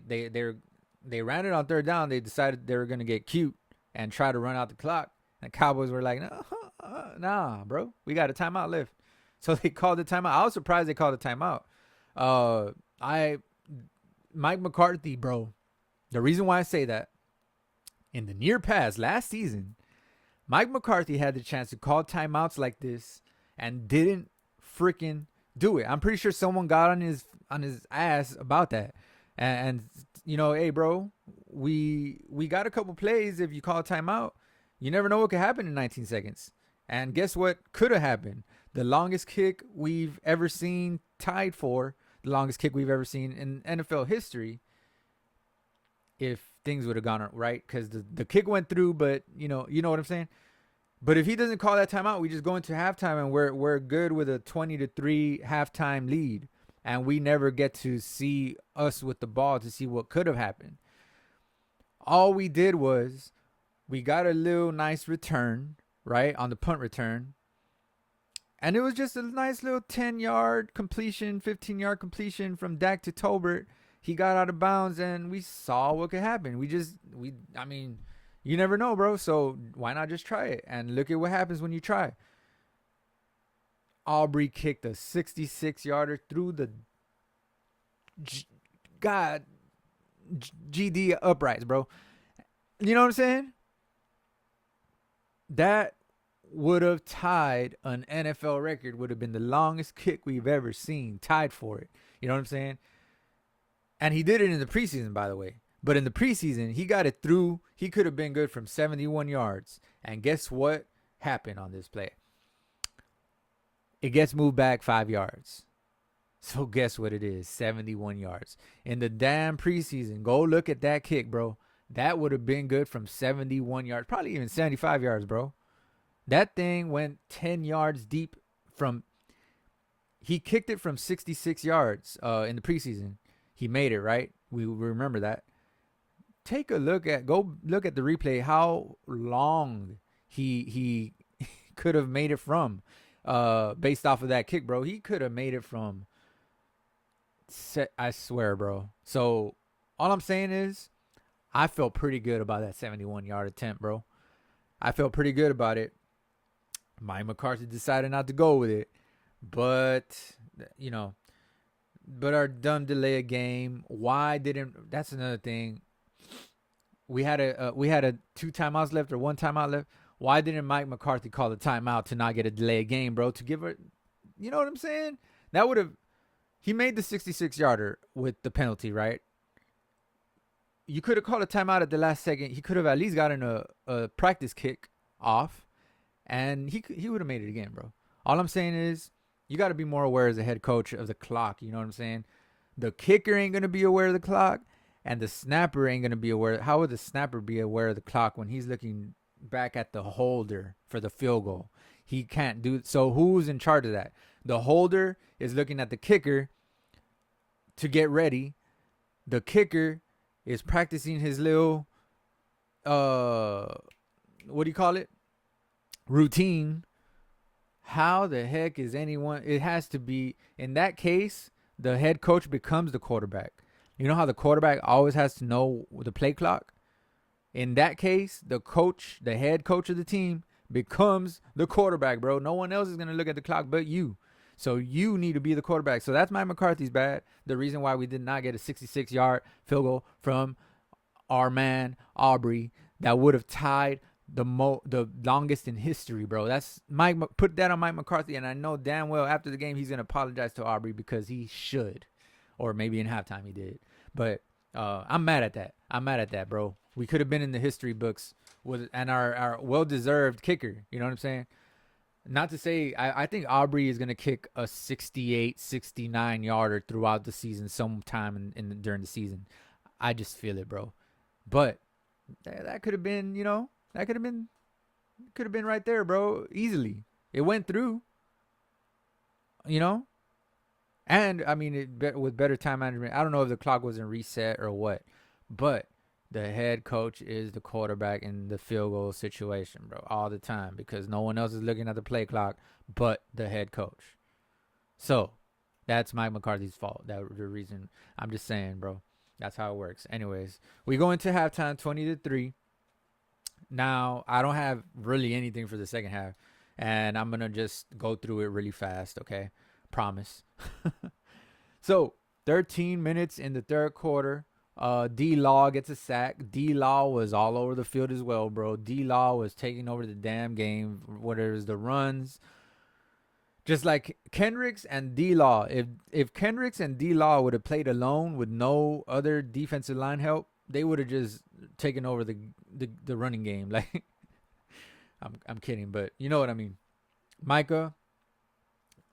ran it on third down. They decided they were gonna get cute and try to run out the clock. And the Cowboys were like, no, nah, bro, we got a timeout left. So they called the timeout. I was surprised they called the timeout. Mike McCarthy, bro. The reason why I say that, in the near past, last season, Mike McCarthy had the chance to call timeouts like this and didn't freaking do it. I'm pretty sure someone got on his ass about that. And hey, bro, we got a couple plays if you call timeout. You never know what could happen in 19 seconds. And guess what could have happened? The longest kick we've ever seen, tied for the longest kick we've ever seen in NFL history, if things would have gone right, because the kick went through, but you know what I'm saying. But if he doesn't call that timeout, we just go into halftime and we're good with a 20-3 halftime lead, and we never get to see us with the ball to see what could have happened. All we did was we got a little nice return, right, on the punt return. And it was just a nice little 10-yard completion, 15-yard completion from Dak to Tolbert. He got out of bounds, and we saw what could happen. I mean, you never know, bro. So why not just try it? And look at what happens when you try. Aubrey kicked a 66-yarder through the GD uprights, bro. You know what I'm saying? That would have tied an NFL record, would have been the longest kick we've ever seen, tied for it. You know what I'm saying? And he did it in the preseason, by the way. But in the preseason, he got it through. He could have been good from 71 yards. And guess what happened on this play? It gets moved back 5 yards. So guess what it is? 71 yards. In the damn preseason, go look at that kick, bro. That would have been good from 71 yards, probably even 75 yards, bro. That thing went 10 yards deep from. He kicked it from 66 yards in the preseason. He made it, right? We remember that. Go look at the replay, how long he could have made it from based off of that kick, bro. He could have made it from, I swear, bro. So all I'm saying is I felt pretty good about that 71-yard attempt, bro. I felt pretty good about it. Mike McCarthy decided not to go with it. But, our dumb delay a game. Why didn't, that's another thing. We had a 2 timeouts left or 1 timeout left. Why didn't Mike McCarthy call a timeout to not get a delay a game, bro? To give her, you know what I'm saying? That would have, he made the 66-yarder with the penalty, right? You could have called a timeout at the last second. He could have at least gotten a practice kick off, and he would have made it again, bro. All I'm saying is you got to be more aware as a head coach of the clock. You know what I'm saying? The kicker ain't going to be aware of the clock, and the snapper ain't going to be aware. How would the snapper be aware of the clock when he's looking back at the holder for the field goal? He can't do. So who's in charge of that? The holder is looking at the kicker to get ready. The kicker is practicing his little, what do you call it? Routine. How the heck is anyone? It has to be, in that case, the head coach becomes the quarterback. You know how the quarterback always has to know the play clock? In that case, the head coach of the team becomes the quarterback, bro. No one else is going to look at the clock but you. So you need to be the quarterback. So that's Mike McCarthy's bad. The reason why we did not get a 66-yard field goal from our man, Aubrey, that would have tied the longest in history, bro. That's Mike. Put that on Mike McCarthy, and I know damn well after the game he's going to apologize to Aubrey because he should. Or maybe in halftime he did. But I'm mad at that. I'm mad at that, bro. We could have been in the history books and our well-deserved kicker. You know what I'm saying? Not to say, I think Aubrey is going to kick a 68, 69-yarder throughout the season sometime during the season. I just feel it, bro. But that could have been, that could have been right there, bro. Easily. It went through, And, I mean, with better time management, I don't know if the clock wasn't reset or what, but the head coach is the quarterback in the field goal situation, bro, all the time because no one else is looking at the play clock but the head coach. So that's Mike McCarthy's fault. That's the reason. I'm just saying, bro. That's how it works. Anyways, we go into halftime 20-3. Now, I don't have really anything for the second half, and I'm going to just go through it really fast, okay? Promise. So 13 minutes in the third quarter. D-Law gets a sack. D-Law was all over the field as well, bro. D-Law was taking over the damn game, whether it was the runs. Just like Kendricks and D-Law. If Kendricks and D-Law would have played alone with no other defensive line help, they would have just taken over the running game. Like I'm kidding, but you know what I mean. Micah,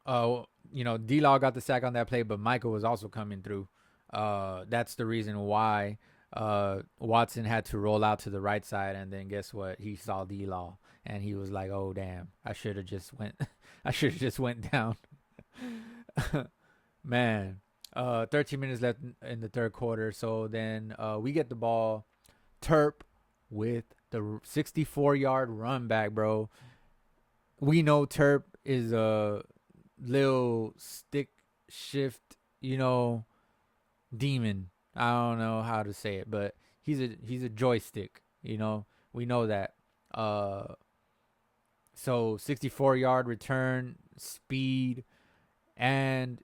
uh, D-Law got the sack on that play, but Micah was also coming through. That's the reason why Watson had to roll out to the right side, and then guess what? He saw D-Law, and he was like, "Oh damn, I should have just went, I should have just went down." Man, 13 minutes left in the third quarter. So then we get the ball. Terp with the 64-yard run back, bro. We know Terp is a little stick shift, demon. I don't know how to say it, but he's a joystick. We know that. So 64-yard return, speed, and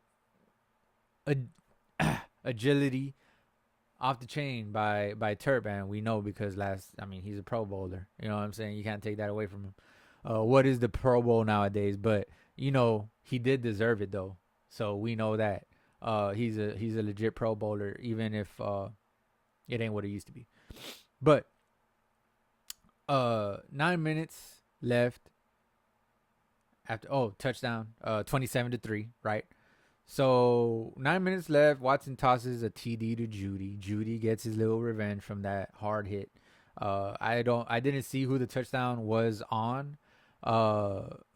agility off the chain by Turban. We know because he's a Pro Bowler. You know what I'm saying? You can't take that away from him. What is the Pro Bowl nowadays? But he did deserve it though. So we know that he's a legit Pro Bowler, even if it ain't what it used to be. But 9 minutes left after touchdown, 27-3, right? So 9 minutes left. Watson tosses a TD to Judy. Judy gets his little revenge from that hard hit. I didn't see who the touchdown was on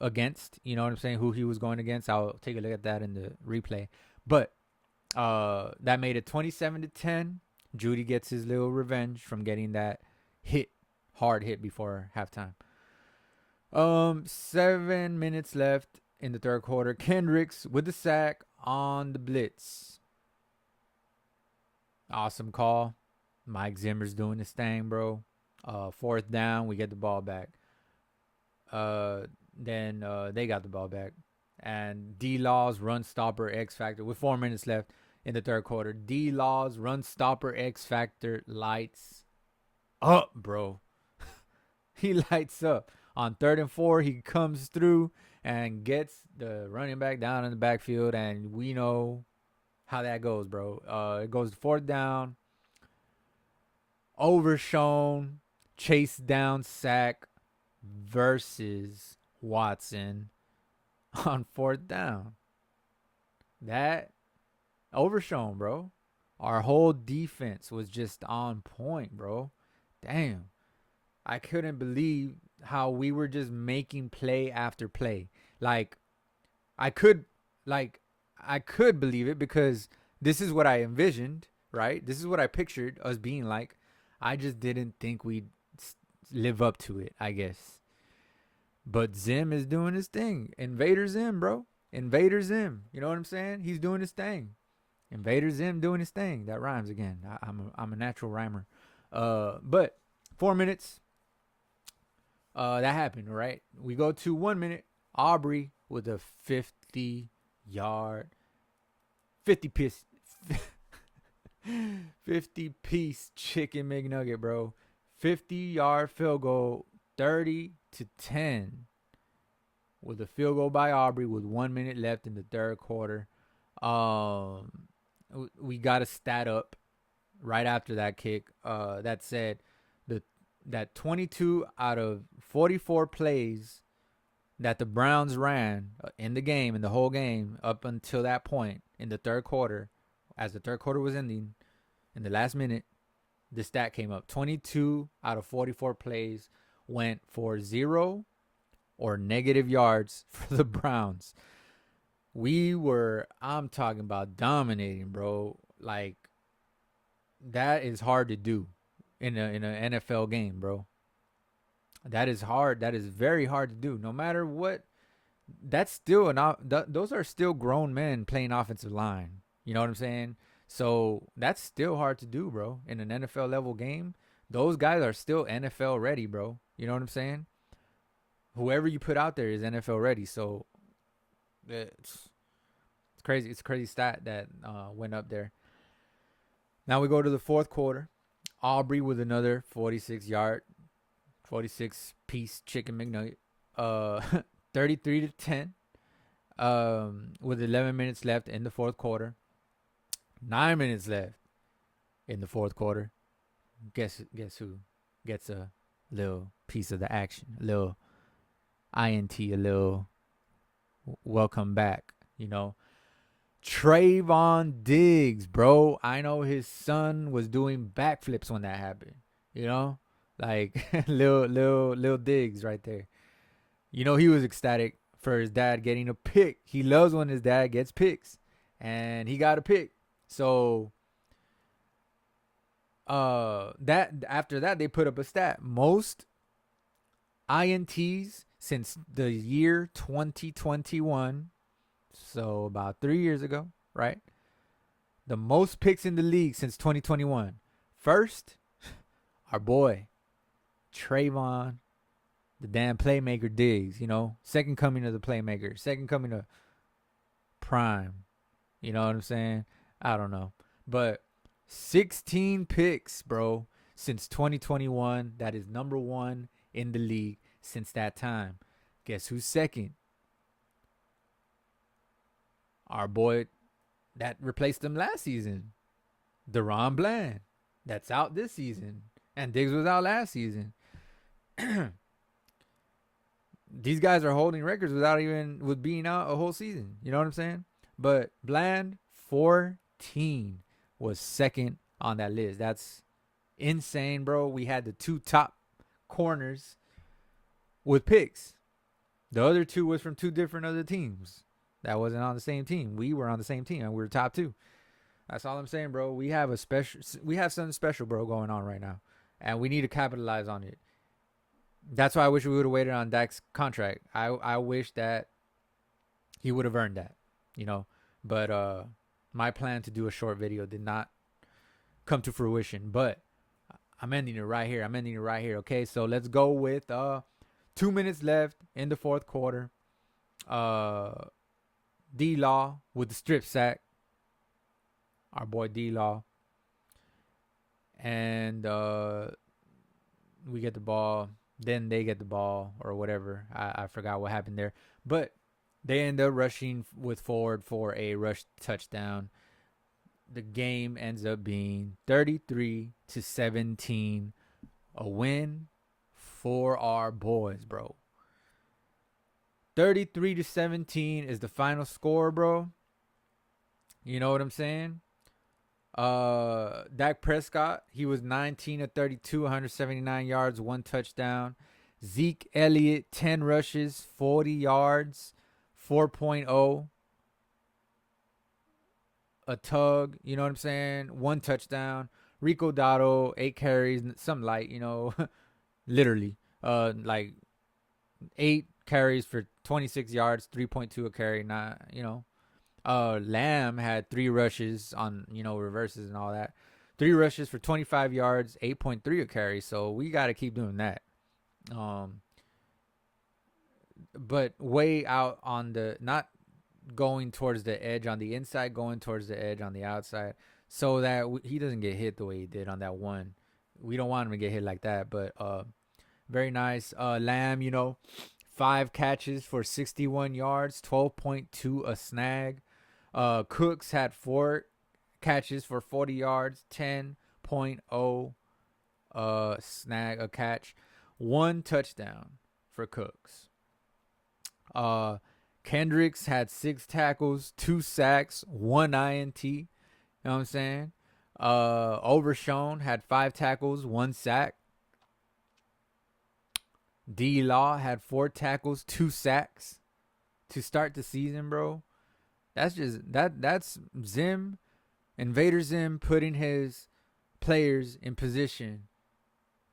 against. You know what I'm saying? Who he was going against. I'll take a look at that in the replay. But that made it 27-10. Judy gets his little revenge from getting that hard hit before halftime. 7 minutes left in the third quarter. Kendricks with the sack on the blitz. Awesome call. Mike Zimmer's doing his thing, bro. Fourth down, we get the ball back. Then they got the ball back. And D-Law's run stopper X factor with 4 minutes left in the third quarter. D-Law's run stopper X factor lights up, bro. He lights up. On 3rd and 4, he comes through and gets the running back down in the backfield, and we know how that goes, bro. It goes to 4th down, overshown, chase down sack versus Watson on 4th down. That overshown, bro. Our whole defense was just on point, bro. Damn. I couldn't believe how we were just making play after play. I could believe it because this is what I envisioned, right? This is what I pictured us being like. I just didn't think we'd live up to it, I guess. But Zim is doing his thing. Invader Zim, bro. Invader Zim. You know what I'm saying? He's doing his thing. Invader Zim doing his thing. That rhymes again. I'm a natural rhymer. But 4 minutes. That happened, right? We go to 1 minute. Aubrey with a 50-yard, 50-piece, 50-piece chicken McNugget, bro. 50-yard field goal, 30-10, with a field goal by Aubrey with 1 minute left in the third quarter. We got a stat up right after that kick. That said, that 22 out of 44 plays that the Browns ran in the whole game up until that point in the third quarter, as the third quarter was ending, in the last minute, the stat came up. 22 out of 44 plays went for 0 or negative yards for the Browns. I'm talking about dominating, bro. Like, that is hard to do in an NFL game, bro. That is hard. That is very hard to do. No matter what, that's still those are still grown men playing offensive line. You know what I'm saying? So that's still hard to do, bro. In an NFL level game, those guys are still NFL ready, bro. You know what I'm saying? Whoever you put out there is NFL ready. So it's crazy. It's a crazy stat that went up there. Now we go to the fourth quarter. Aubrey with another 46-yard, 46-piece chicken McNugget. 33-10. With 11 minutes left in the fourth quarter. 9 minutes left in the fourth quarter. Guess who gets a little piece of the action? A little INT a little welcome back, you know. Trayvon Diggs, bro. I know his son was doing backflips when that happened. You know, like little Diggs right there. You know, he was ecstatic for his dad getting a pick. He loves when his dad gets picks, and he got a pick. So, that after that they put up a stat: most INTs since the year 2021. So about 3 years ago, right? The most picks in the league since 2021. First, our boy, Trayvon, the damn playmaker Diggs, you know. Second coming of the playmaker. Second coming of Prime. You know what I'm saying? I don't know. But 16 picks, bro, since 2021. That is number one in the league since that time. Guess who's second? Our boy that replaced him last season, Deron Bland. That's out this season. And Diggs was out last season. These guys are holding records without even with being out a whole season. You know what I'm saying? But Bland 14 was second on that list. That's insane, bro. We had the two top corners with picks. The other two was from two different other teams. That wasn't on the same team. We were on the same team and we were top two. That's all I'm saying, bro. We have something special, bro, going on right now. And we need to capitalize on it. That's why I wish we would have waited on Dak's contract. I wish that he would have earned that, you know. But my plan to do a short video did not come to fruition. But I'm ending it right here. Okay, so let's go with 2 minutes left in the fourth quarter. D-Law with the strip sack. Our boy D-Law. And we get the ball. Then they get the ball or whatever. I forgot what happened there. But they end up rushing with Ford for a rush touchdown. The game ends up being 33-17. A win for our boys, bro. 33-17 is the final score, bro. You know what I'm saying? Dak Prescott, he was 19-32, 179 yards, 1 touchdown. Zeke Elliott, 10 rushes, 40 yards, 4.0. A tug, you know what I'm saying? 1 touchdown. Rico Dotto, 8 carries, some light, you know, literally. Like 8 carries for 26 yards, 3.2 a carry, not, you know. Lamb had 3 rushes on, you know, reverses and all that. 3 rushes for 25 yards, 8.3 a carry. So we got to keep doing that. But way out on the, not going towards the edge on the inside, going towards the edge on the outside, so that he doesn't get hit the way he did on that one. We don't want him to get hit like that. But very nice. Lamb, you know, 5 catches for 61 yards, 12.2 a snag. Cooks had 4 catches for 40 yards, 10.0 snag a catch, 1 touchdown for Cooks. Kendricks had 6 tackles, 2 sacks, 1 INT. You know what I'm saying? Overshown had 5 tackles, 1 sack. D-Law had 4 tackles, 2 sacks to start the season, bro. That's just that's Zim, Invader Zim putting his players in position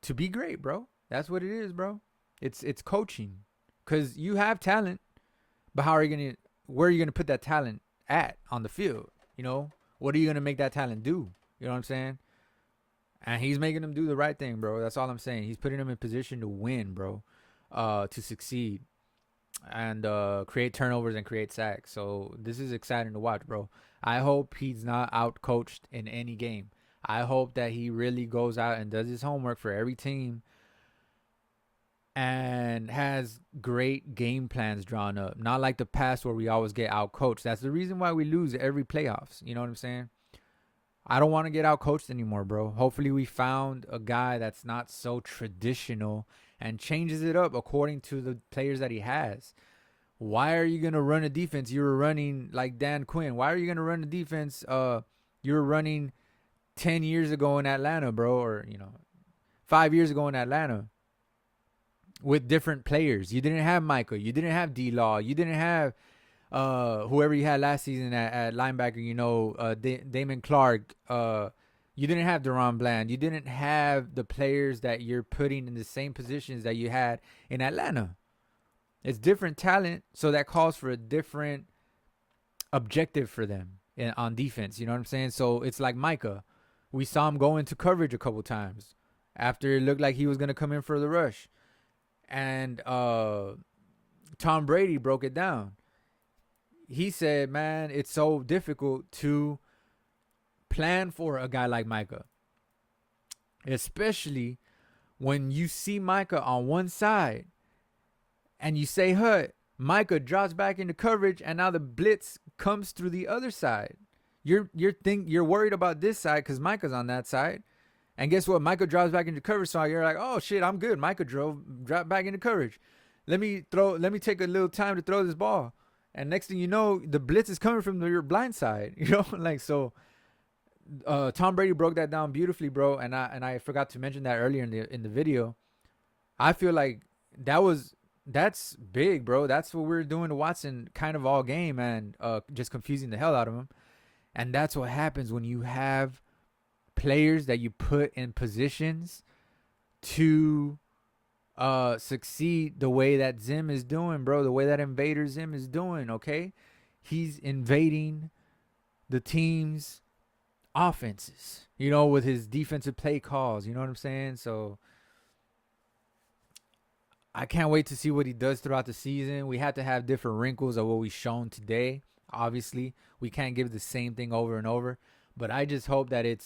to be great, bro. That's what it is, bro. It's coaching. Cause you have talent, but where are you gonna put that talent at on the field? You know? What are you gonna make that talent do? You know what I'm saying? And he's making them do the right thing, bro. That's all I'm saying. He's putting them in position to win, bro. To succeed. And create turnovers and create sacks. So this is exciting to watch, bro. I hope he's not out coached in any game. I hope that he really goes out and does his homework for every team and has great game plans drawn up. Not like the past where we always get out coached. That's the reason why we lose every playoffs. You know what I'm saying? I don't want to get out coached anymore, bro. Hopefully we found a guy that's not so traditional and changes it up according to the players that he has. Why are you going to run a defense you were running like Dan Quinn? Why are you going to run a defense you were running 10 years ago in Atlanta, bro, or 5 years ago in Atlanta with different players? You didn't have Michael, you didn't have D-Law, you didn't have whoever you had last season at linebacker, Damon Clark. You didn't have Deron Bland. You didn't have the players that you're putting in the same positions that you had in Atlanta. It's different talent, so that calls for a different objective for them on defense. You know what I'm saying? So it's like Micah. We saw him go into coverage a couple times after it looked like he was going to come in for the rush. And Tom Brady broke it down. He said, man, it's so difficult to plan for a guy like Micah, especially when you see Micah on one side and you say, Micah drops back into coverage and now the blitz comes through the other side. You're worried about this side because Micah's on that side. And guess what? Micah drops back into coverage, so you're like, oh shit, I'm good. Micah dropped back into coverage. Let me take a little time to throw this ball. And next thing you know, the blitz is coming from your blind side. Tom Brady broke that down beautifully, bro. And I forgot to mention that earlier in the video. I feel like that's big, bro. That's what we're doing to Watson kind of all game, and just confusing the hell out of him. And that's what happens when you have players that you put in positions to succeed the way that Zim is doing, bro. The way that Invader Zim is doing, okay? He's invading the team's offenses, with his defensive play calls. You know what I'm saying? So I can't wait to see what he does throughout the season. We have to have different wrinkles of what we've shown today. Obviously, we can't give the same thing over and over. But I just hope that it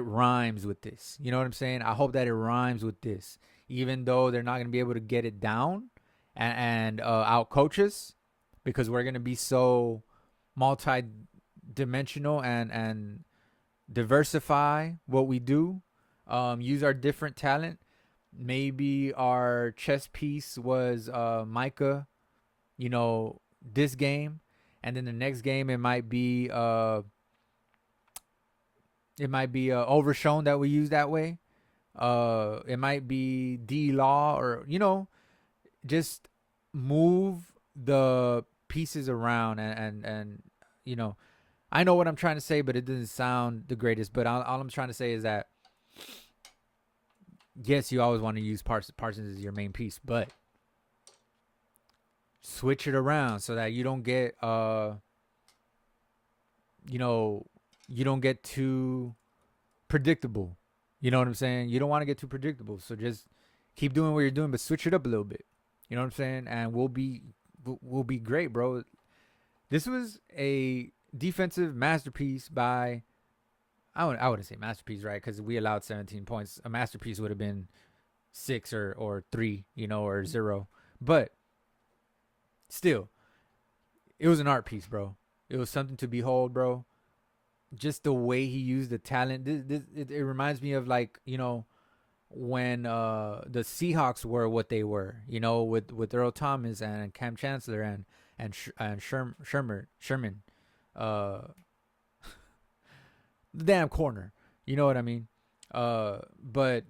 rhymes with this. You know what I'm saying? I hope that it rhymes with this. Even though they're not going to be able to get it down and out-coach us, because we're going to be so multi-dimensional and diversify what we do. Use our different talent. Maybe our chess piece was Micah, this game. And then the next game, it might be overshown that we use that way. It might be D-Law or, just move the pieces around and I know what I'm trying to say, but it doesn't sound the greatest. But all I'm trying to say is that, yes, you always want to use Parsons as your main piece, but switch it around so that you don't get you don't get too predictable. You know what I'm saying? You don't want to get too predictable. So just keep doing what you're doing, but switch it up a little bit. You know what I'm saying? And we'll be great, bro. This was a defensive masterpiece by I wouldn't say masterpiece, right? Because we allowed 17 points. A masterpiece would have been 6 or 3, or 0. But still, it was an art piece, bro. It was something to behold, bro. Just the way he used the talent. It reminds me of when the Seahawks were what they were, with Earl Thomas and Cam Chancellor and Sherman, the damn corner. You know what I mean? But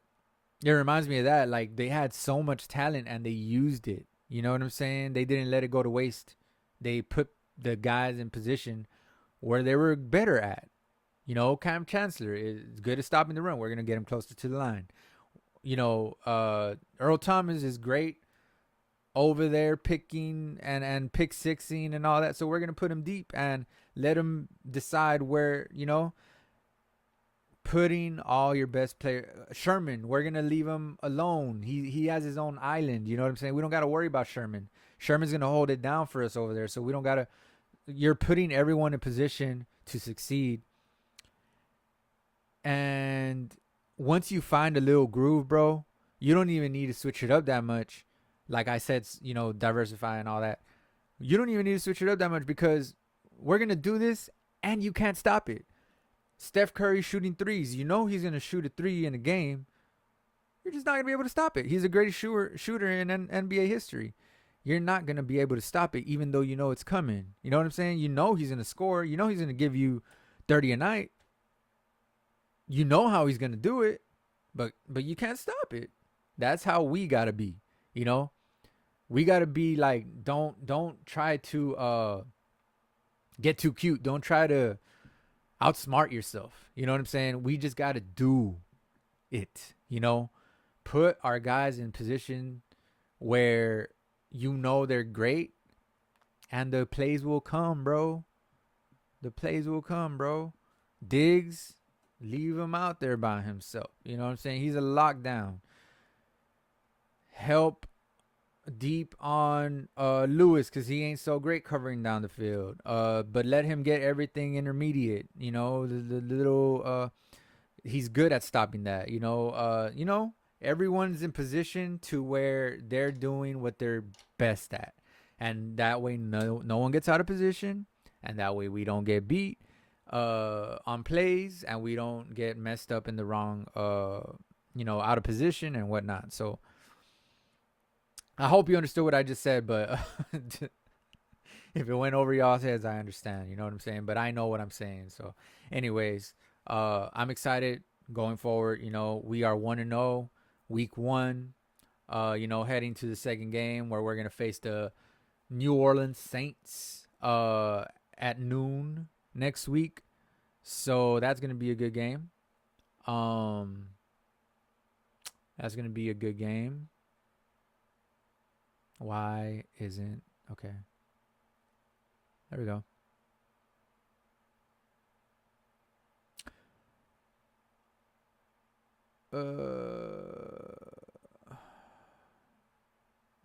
it reminds me of that. Like, they had so much talent and they used it. You know what I'm saying? They didn't let it go to waste. They put the guys in position where they were better at. Cam Chancellor is good at stopping the run. We're going to get him closer to the line. Earl Thomas is great over there picking and pick sixing and all that. So we're going to put him deep and let him decide where, putting all your best player. Sherman, we're going to leave him alone. He has his own island. You know what I'm saying? We don't got to worry about Sherman. Sherman's going to hold it down for us over there. So we don't got to. You're putting everyone in position to succeed. And once you find a little groove, bro, you don't even need to switch it up that much. Like I said, diversify and all that. You don't even need to switch it up that much because we're going to do this and you can't stop it. Steph Curry shooting threes. He's going to shoot a 3 in a game. you're just not gonna be able to stop it. He's the greatest shooter in NBA history. You're not gonna be able to stop it, even though you know it's coming. You know what I'm saying? You know he's gonna score. You know he's gonna give you 30 a night. You know how he's gonna do it, but you can't stop it. That's how we gotta be. You know, we gotta be like, don't try to get too cute. Don't try to outsmart yourself. You know what I'm saying? We just gotta do it. You know, put our guys in position where you know they're great, and the plays will come, bro. The plays will come, bro. Diggs, leave him out there by himself. You know what I'm saying? He's a lockdown. Help deep on Lewis, because he ain't so great covering down the field. But let him get everything intermediate. You know, the little he's good at stopping that. You know, everyone's in position to where they're doing what they're best at, and that way no one gets out of position, and that way we don't get beat on plays, and we don't get messed up in the wrong out of position and whatnot. So I hope you understood what I just said, but if it went over y'all's heads, I understand. You know what I'm saying? But I know what I'm saying. So anyways, I'm excited going forward. You know, we are 1-0 week 1, heading to the second game where we're going to face the New Orleans Saints at noon next week. So that's going to be a good game. That's going to be a good game. Why isn't... Okay. There we go.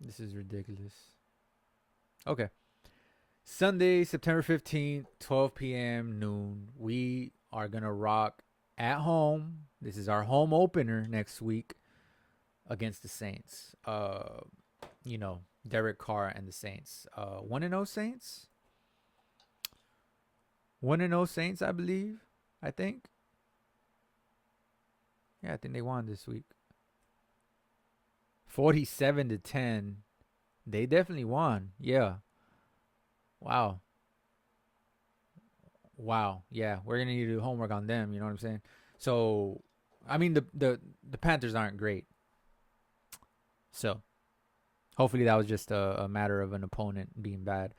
This is ridiculous. Okay. Sunday, September 15th, 12 p.m. noon. We are going to rock at home. This is our home opener next week against the Saints. Derek Carr and the Saints. 1-0 Saints? 1-0 Saints, I believe. I think. Yeah, I think they won this week. 47-10. They definitely won. Yeah. Wow. Yeah, we're gonna need to do homework on them. You know what I'm saying? So, I mean, the Panthers aren't great. So, hopefully that was just a matter of an opponent being bad,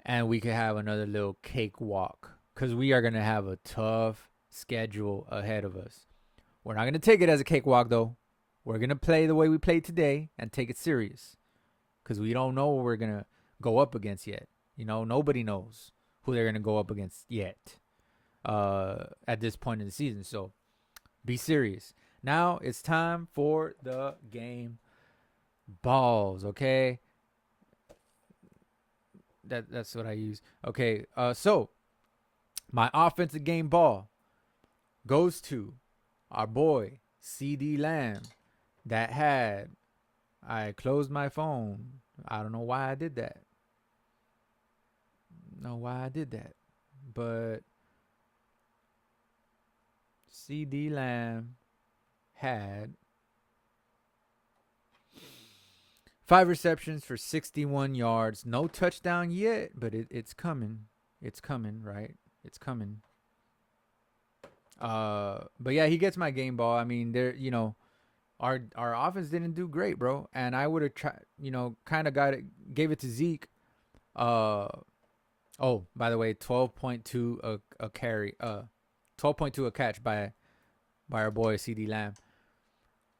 and we could have another little cakewalk, because we are gonna have a tough schedule ahead of us. We're not gonna take it as a cakewalk though. We're gonna play the way we played today and take it serious, because we don't know what we're gonna go up against yet. You know, nobody knows who they're going to go up against yet at this point in the season. So be serious. Now it's time for the game balls, okay? That's what I use. Okay, so my offensive game ball goes to our boy, CD Lamb, that had... I closed my phone. I don't know why I did that. But CD Lamb had 5 receptions for 61 yards. No touchdown yet, but it's coming. It's coming, right? It's coming. But yeah, he gets my game ball. I mean, our offense didn't do great, bro. And I would have tried, kind of gave it to Zeke. Oh, by the way, 12.2 a carry, 12.2 a catch by our boy CD Lamb.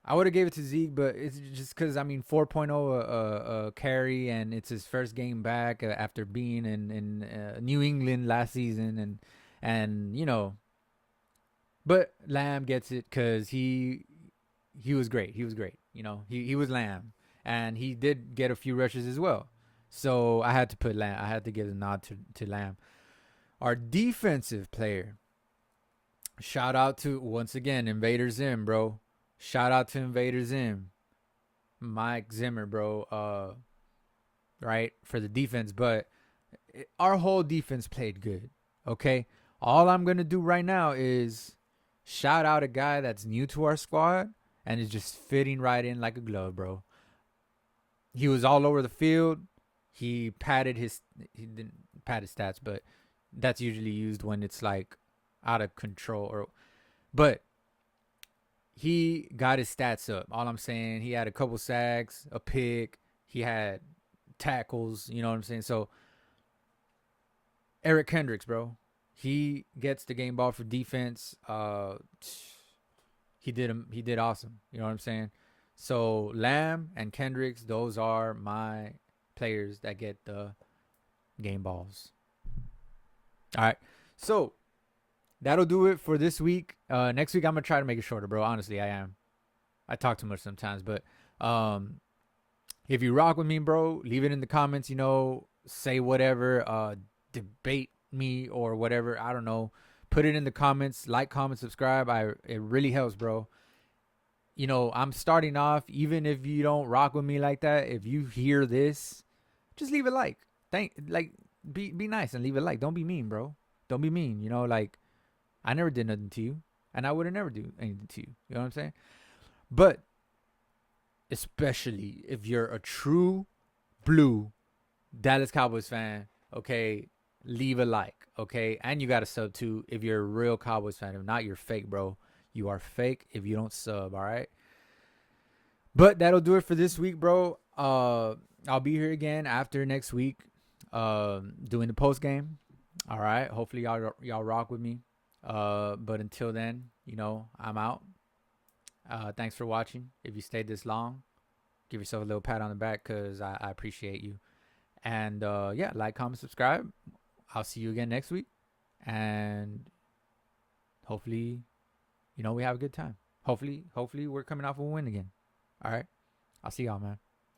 I would have gave it to Zeke, but it's just because, 4.0 a carry, and it's his first game back after being in New England last season, and but Lamb gets it because he was great. He was great. He was Lamb, and he did get a few rushes as well. So I had to put Lamb. I had to give a nod to Lamb. Our defensive player. Shout out to, once again, Invader Zim, bro. Shout out to Invader Zim. Mike Zimmer, bro. Right? For the defense. But our whole defense played good. Okay? All I'm going to do right now is shout out a guy that's new to our squad. and it's just fitting right in like a glove, bro. He was all over the field. He didn't pad his stats, but that's usually used when it's like out of control. But he got his stats up. All I'm saying, he had a couple sacks, a pick, he had tackles. You know what I'm saying? So Eric Kendricks, bro, he gets the game ball for defense. He did awesome. You know what I'm saying? So Lamb and Kendricks, those are my players that get the game balls. All right. So that'll do it for this week. Next week I'm gonna try to make it shorter, bro. Honestly, I am. I talk too much sometimes, but if you rock with me, bro, leave it in the comments. Say whatever, debate me or whatever. I don't know. Put it in the comments. Like, comment, subscribe. It really helps, bro. I'm starting off. Even if you don't rock with me like that, if you hear this, just leave a like. Be nice and leave a like. Don't be mean, bro. Don't be mean. I never did nothing to you, and I would have never do anything to you. You know what I'm saying? But especially if you're a true blue Dallas Cowboys fan, okay, leave a like, okay? And you got to sub too if you're a real Cowboys fan. If not, you're fake, bro. You are fake if you don't sub, all right? But that'll do it for this week, bro. I'll be here again after next week doing the post game. All right? Hopefully y'all rock with me. But until then, I'm out. Thanks for watching. If you stayed this long, give yourself a little pat on the back because I appreciate you. And yeah, like, comment, subscribe. I'll see you again next week. And hopefully, we have a good time. Hopefully we're coming off a win again. All right. I'll see y'all, man.